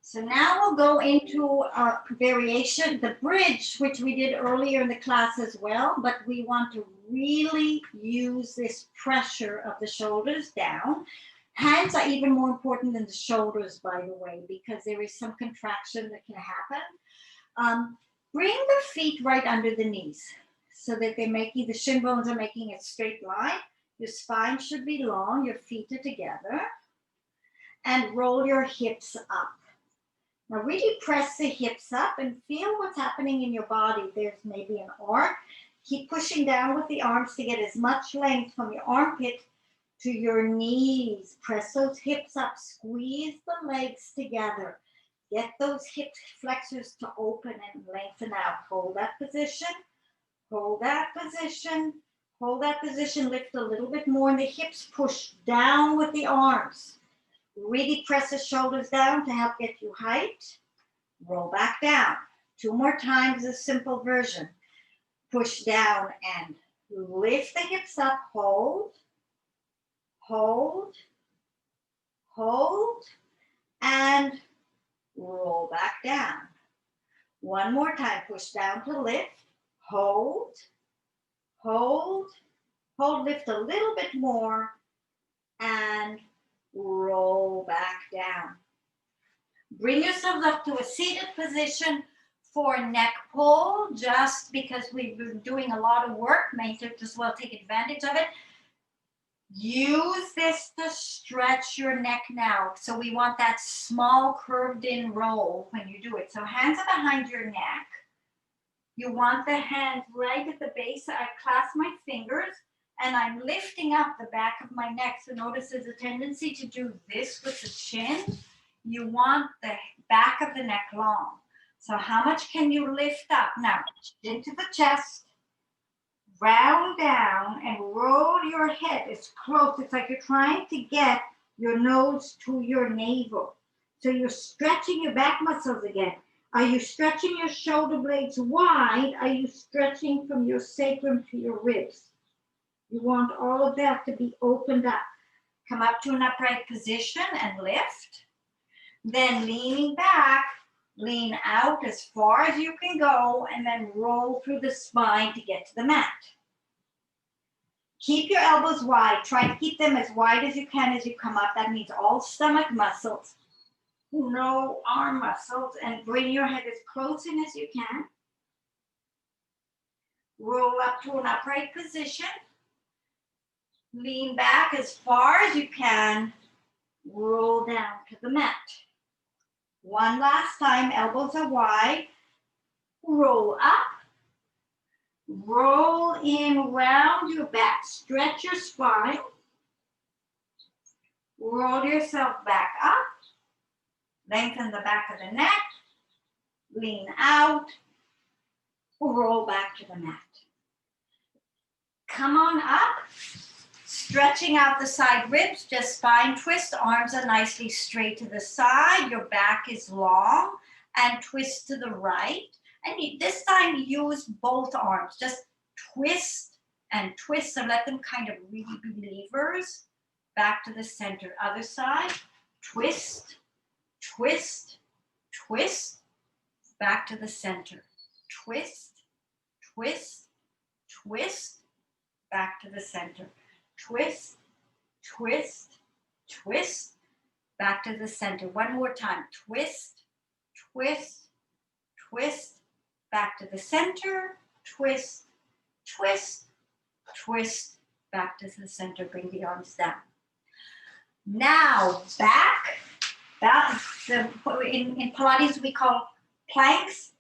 S1: So now we'll go into our variation, the bridge, which we did earlier in the class as well, but we want to really use this pressure of the shoulders down. Hands are even more important than the shoulders, by the way, because there is some contraction that can happen. Bring the feet right under the knees so that they're making, the shin bones are making a straight line. Your spine should be long, your feet are together, and roll your hips up. Now really press the hips up and feel what's happening in your body. There's maybe an arc. Keep pushing down with the arms to get as much length from your armpit to your knees. Press those hips up, squeeze the legs together. Get those hip flexors to open and lengthen out. Hold that position, hold that position, hold that position. Lift a little bit more and the hips push down with the arms. Really press the shoulders down to help get you height. Roll back down. 2 more times the simple version. Push down and lift the hips up. Hold, hold, hold, and roll back down. 1 more time. Push down to lift. Hold, hold, hold. Lift a little bit more and roll back down. Bring yourselves up to a seated position for neck pull, just because we've been doing a lot of work, may as well take advantage of it. Use this to stretch your neck now. So we want that small curved in roll when you do it. So hands are behind your neck. You want the hands right at the base. I clasp my fingers and I'm lifting up the back of my neck. So notice there's a tendency to do this with the chin. You want the back of the neck long. So how much can you lift up? Now, into the chest, round down and roll your head as close. It's like you're trying to get your nose to your navel. So you're stretching your back muscles again. Are you stretching your shoulder blades wide? Are you stretching from your sacrum to your ribs? You want all of that to be opened up. Come up to an upright position and lift. Then leaning back, lean out as far as you can go and then roll through the spine to get to the mat. Keep your elbows wide. Try to keep them as wide as you can as you come up. That means all stomach muscles, no arm muscles, and bring your head as close in as you can. Roll up to an upright position. Lean back as far as you can. Roll down to the mat. One last time, elbows are wide. Roll up. Roll in, round your back. Stretch your spine. Roll yourself back up. Lengthen the back of the neck. Lean out. Roll back to the mat. Come on up. Stretching out the side ribs, just spine twist. Arms are nicely straight to the side. Your back is long and twist to the right. And this time use both arms. Just twist and twist and let them kind of really be levers. Back to the center. Other side. Twist, twist, twist. Back to the center. Twist, twist, twist. Back to the center. Twist, twist, twist. Back to the center. One more time. Twist, twist, twist. Back to the center. Twist, twist, twist. Back to the center. Bring the arms down. Now back. In Pilates we call planks.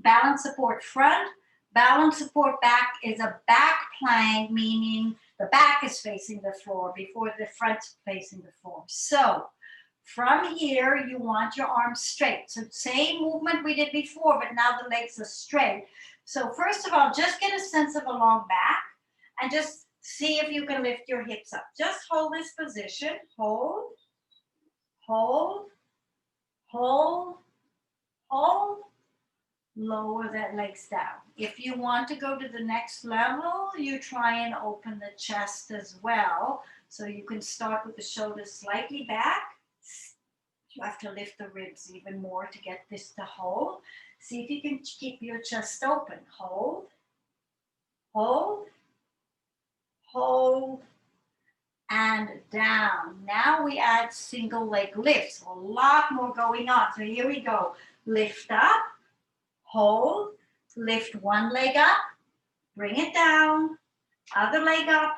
S1: Balance support front. Balance support back is a back plank, meaning the back is facing the floor before the front's facing the floor. So from here, you want your arms straight. So same movement we did before, but now the legs are straight. So first of all, just get a sense of a long back and just see if you can lift your hips up. Just hold this position. Hold, hold, hold, hold. Lower that legs down. If you want to go to the next level, you try and open the chest as well. So you can start with the shoulders slightly back, You have to lift the ribs even more to get this to hold. See if you can keep your chest open. Hold, hold, hold, and down. Now we add single leg lifts. A lot more going on. So here we go. Lift up, hold, lift one leg up, bring it down, other leg up,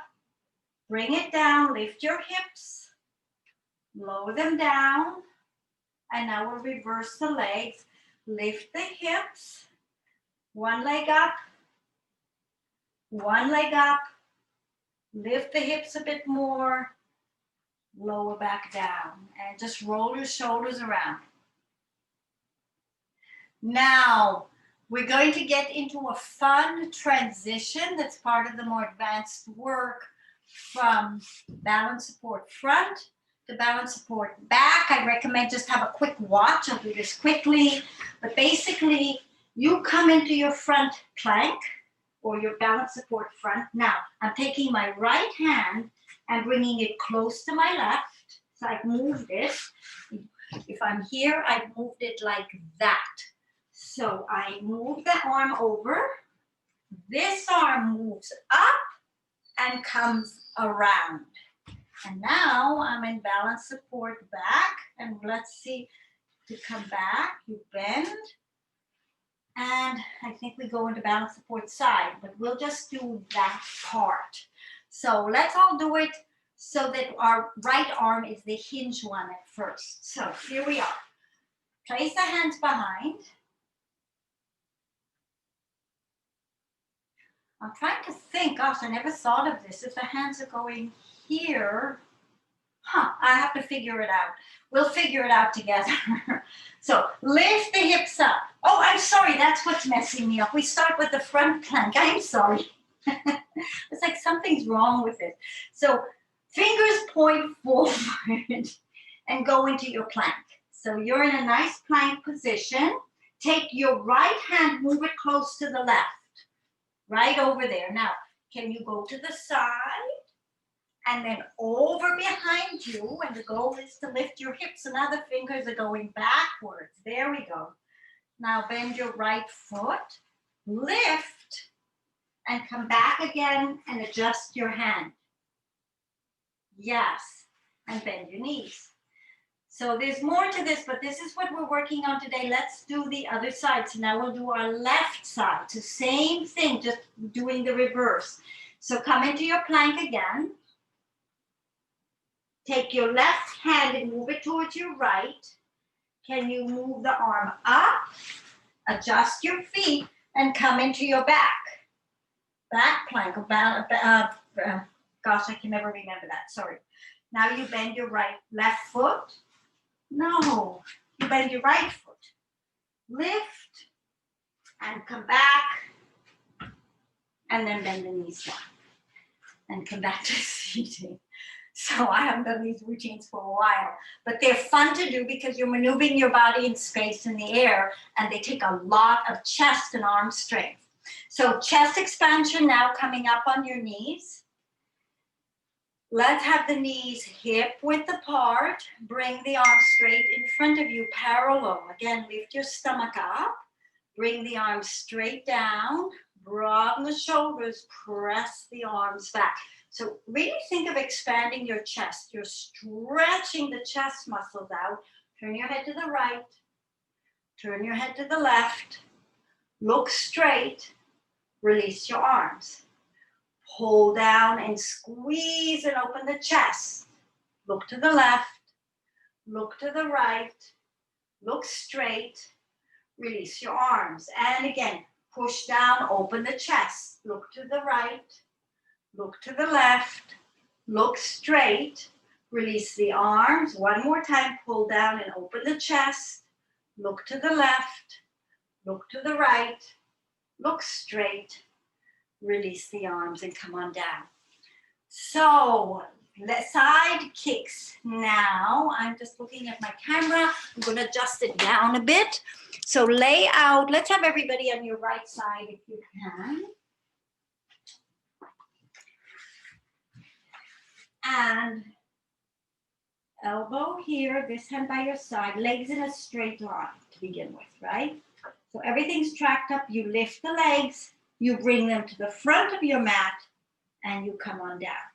S1: bring it down, lift your hips, lower them down, and now we'll reverse the legs. Lift the hips, one leg up, lift the hips a bit more, lower back down, and just roll your shoulders around. Now, we're going to get into a fun transition that's part of the more advanced work from balance support front to balance support back. I recommend just have a quick watch. I'll do this quickly. But basically, you come into your front plank or your balance support front. Now, I'm taking my right hand and bringing it close to my left. So I've moved it. If I'm here, I've moved it like that. So I move the arm over. This arm moves up and comes around. And now I'm in balance support back. And let's see, to come back, you bend. And I think we go into balance support side, but we'll just do that part. So let's all do it so that our right arm is the hinge one at first. So here we are. Place the hands behind. I'm trying to think, gosh, I never thought of this. If the hands are going here, I have to figure it out. We'll figure it out together. So lift the hips up. Oh, I'm sorry, that's what's messing me up. We start with the front plank. I'm sorry. It's like something's wrong with it. So fingers point forward and go into your plank. So you're in a nice plank position. Take your right hand, move it close to the left. Right over there. Now, can you go to the side and then over behind you? And the goal is to lift your hips and other fingers are going backwards. There we go. Now bend your right foot, lift, and come back again and adjust your hand. Yes, and bend your knees. So there's more to this, but this is what we're working on today. Let's do the other side. So now we'll do our left side. So same thing, just doing the reverse. So come into your plank again. Take your left hand and move it towards your right. Can you move the arm up? Adjust your feet and come into your back. Back plank. Gosh, I can never remember that. Sorry. Now you bend your left foot. No, you bend your right foot. Lift and come back. And then bend the knees down. And come back to seating. So I haven't done these routines for a while, but they're fun to do because you're maneuvering your body in space in the air, and they take a lot of chest and arm strength. So chest expansion now coming up on your knees. Let's have the knees hip width apart. Bring the arms straight in front of you, parallel. Again, lift your stomach up. Bring the arms straight down. Broaden the shoulders. Press the arms back. So really think of expanding your chest. You're stretching the chest muscles out. Turn your head to the right. Turn your head to the left. Look straight. Release your arms. Pull down and squeeze and open the chest. Look to the left. Look to the right. Look straight. Release your arms. And again, push down, open the chest. Look to the right. Look to the left. Look straight. Release the arms. One more time, pull down and open the chest. Look to the left. Look to the right. Look straight. Release the arms and come on down. So, side kicks now. I'm just looking at my camera. I'm going to adjust it down a bit. So lay out. Let's have everybody on your right side if you can. And elbow here, this hand by your side, legs in a straight line to begin with, right? So everything's tracked up. You lift the legs, you bring them to the front of your mat, and you come on down.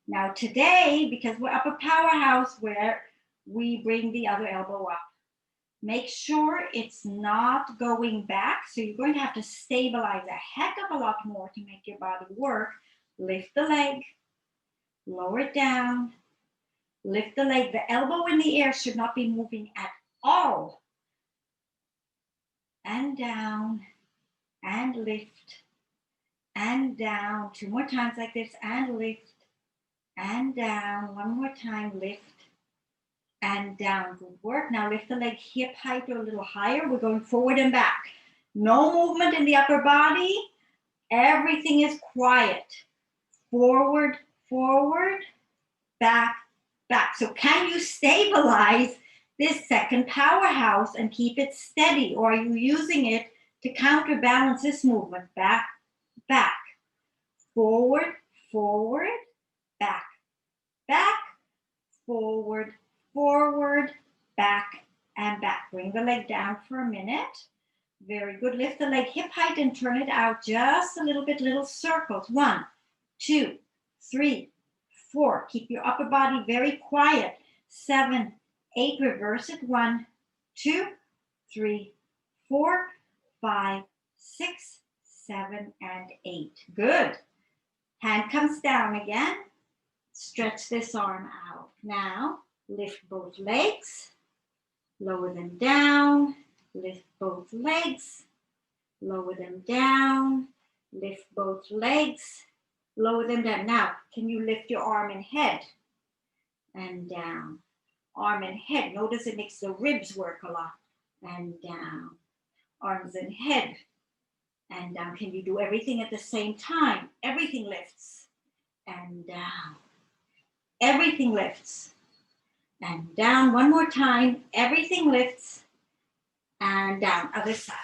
S1: Now today, because we're up a powerhouse where we bring the other elbow up, make sure it's not going back. So you're going to have to stabilize a heck of a lot more to make your body work. Lift the leg, lower it down, lift the leg. The elbow in the air should not be moving at all. And down, and lift, and down. 2 more times like this, and lift, and down. 1 more time, lift, and down. Good work. Now lift the leg hip height or a little higher. We're going forward and back. No movement in the upper body. Everything is quiet. Forward, forward, back, back. So can you stabilize this second powerhouse and keep it steady? Or are you using it to counterbalance this movement? Back, back, forward, forward, back, back, forward, forward, back, and back. Bring the leg down for a minute. Very good. Lift the leg hip height and turn it out just a little bit, little circles. 1, 2, 3, 4. Keep your upper body very quiet. 7, 8. Reverse it. 1, 2, 3, 4, 5, 6, 7, and 8. Good. Hand comes down again. Stretch this arm out. Now, lift both legs. Lower them down. Lift both legs. Lower them down. Lift both legs. Lower them down. Now, can you lift your arm and head? And down. Arm and head. Notice it makes the ribs work a lot. And down. Arms and head. And down. Can you do everything at the same time? Everything lifts. And down. Everything lifts. And down. 1 more time. Everything lifts. And down. Other side.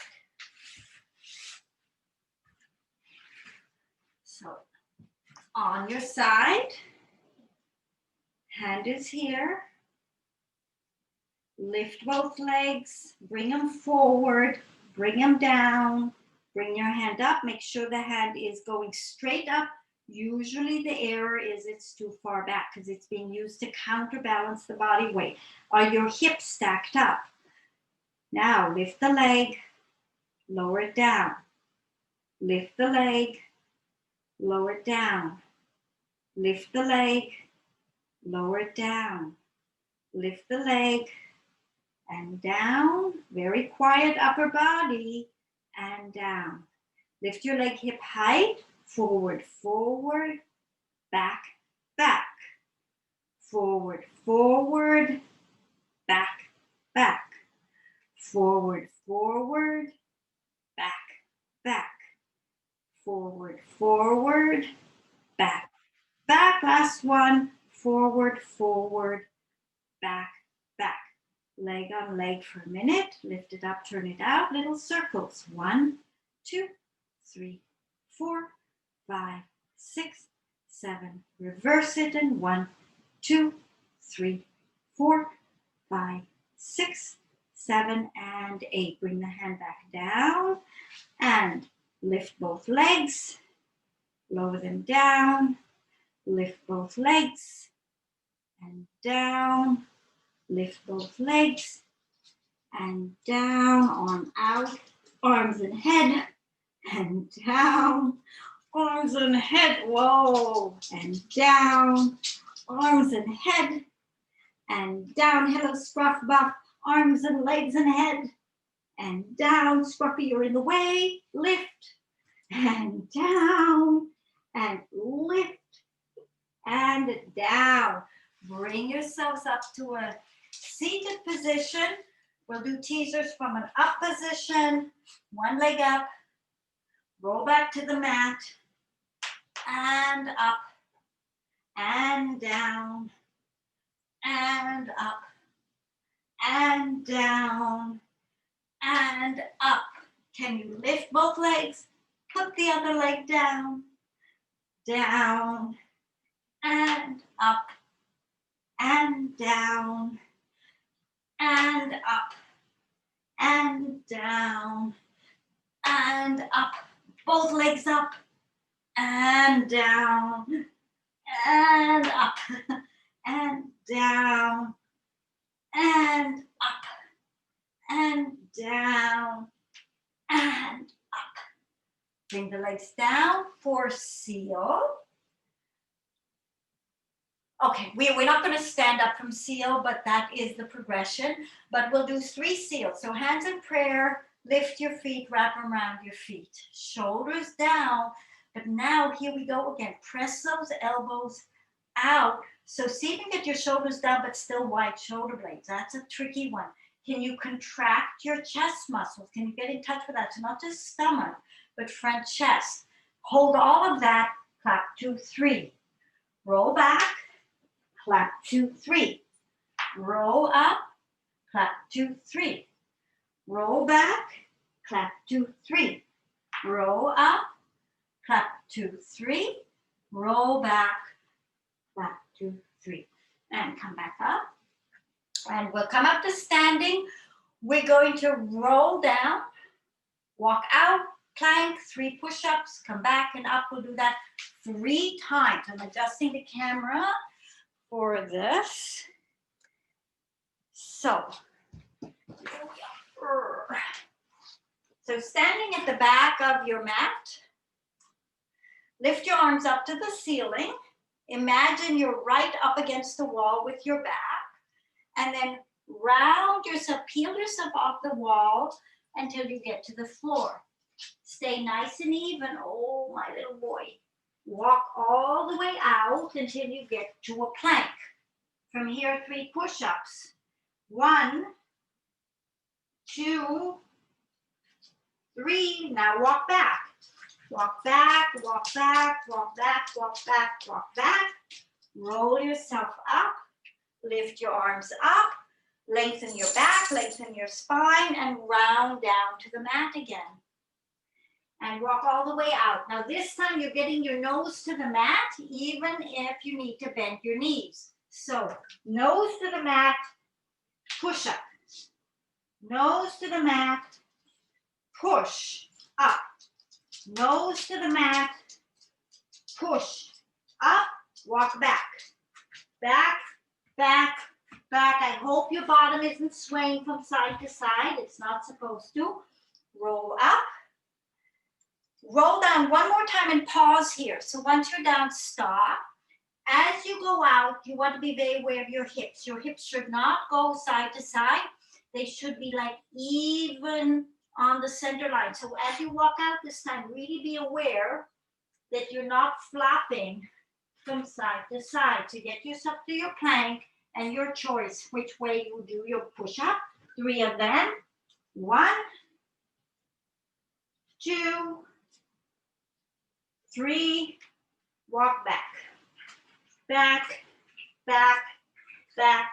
S1: So on your side. Hand is here. Lift both legs. Bring them forward. Bring them down. Bring your hand up. Make sure the hand is going straight up. Usually the error is it's too far back because it's being used to counterbalance the body weight. Are your hips stacked up? Now lift the leg, lower it down. Lift the leg, lower it down. Lift the leg, lower it down. Lift the leg and down. Very quiet upper body and down. Lift your leg hip height. Forward, forward, back, back. Forward, forward, back, back. Forward, forward, back, back. Forward, forward, back, back. Last one. Forward, forward, back, back. Leg on leg for a minute. Lift it up, turn it out. Little circles. 1, 2, 3, 4, 5, 6, 7. Reverse it and 1, 2, 3, 4, 5, 6, 7, and 8. Bring the hand back down and lift both legs. Lower them down. Lift both legs and down. Lift both legs and down. Arm out. Arms and head and down. Arms and head, whoa, and down, arms and head, and down, hello, scruff buff, arms and legs and head, and down, scruffy, you're in the way, lift, and down, and lift, and down. Bring yourselves up to a seated position. We'll do teasers from an up position, 1 leg up, roll back to the mat, and up, and down, and up, and down, and up. Can you lift both legs? Put the other leg down, down, and up, and down and up and down and up. Both legs up and down and up and down and up and down and up. Bring the legs down for seal. Okay, we're not going to stand up from seal, but that is the progression. But we'll do 3 seals. So hands in prayer, lift your feet, wrap them around your feet. Shoulders down, but now here we go again. Press those elbows out. So see if you can get your shoulders down, but still wide shoulder blades. That's a tricky one. Can you contract your chest muscles? Can you get in touch with that? So not just stomach, but front chest. Hold all of that. Clap 2, 3. Roll back. Clap 2, 3. Roll up. Clap 2, 3. Roll back. Clap 2, 3. Roll up. Clap 2, 3. Roll back. Clap 2, 3. And come back up. And we'll come up to standing. We're going to roll down, walk out, plank, 3 push-ups, come back and up. We'll do that 3 times. I'm adjusting the camera for this. So standing at the back of your mat, lift your arms up to the ceiling. Imagine you're right up against the wall with your back, and then round yourself, peel yourself off the wall until you get to the floor. Stay nice and even. Oh, my little boy. Walk all the way out until you get to a plank. From here, 3 push-ups. 1, 2, 3. Now walk back. Walk back, walk back, walk back, walk back, walk back. Roll yourself up. Lift your arms up. Lengthen your back, lengthen your spine, and round down to the mat again. And walk all the way out. Now this time you're getting your nose to the mat, even if you need to bend your knees. So nose to the mat, push up. Nose to the mat, push up. Nose to the mat, push up, walk back. Back, back, back. I hope your bottom isn't swaying from side to side. It's not supposed to. Roll up. Roll down one more time and pause here. So once you're down, stop. As you go out, you want to be very aware of your hips. Your hips should not go side to side. They should be like even on the center line. So as you walk out this time, really be aware that you're not flopping from side to side. So get yourself to your plank and your choice which way you do your push-up. 3 of them. 1, 2, 3. Walk back. Back, back, back,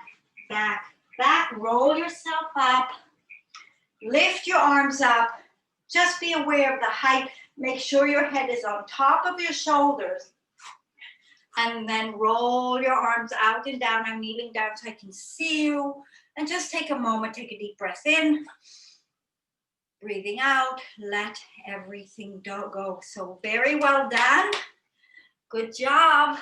S1: back, back. Roll yourself up. Lift your arms up. Just be aware of the height. Make sure your head is on top of your shoulders. And then roll your arms out and down. I'm kneeling down so I can see you. And just take a moment, take a deep breath in. Breathing out, let everything go. So very well done. Good job.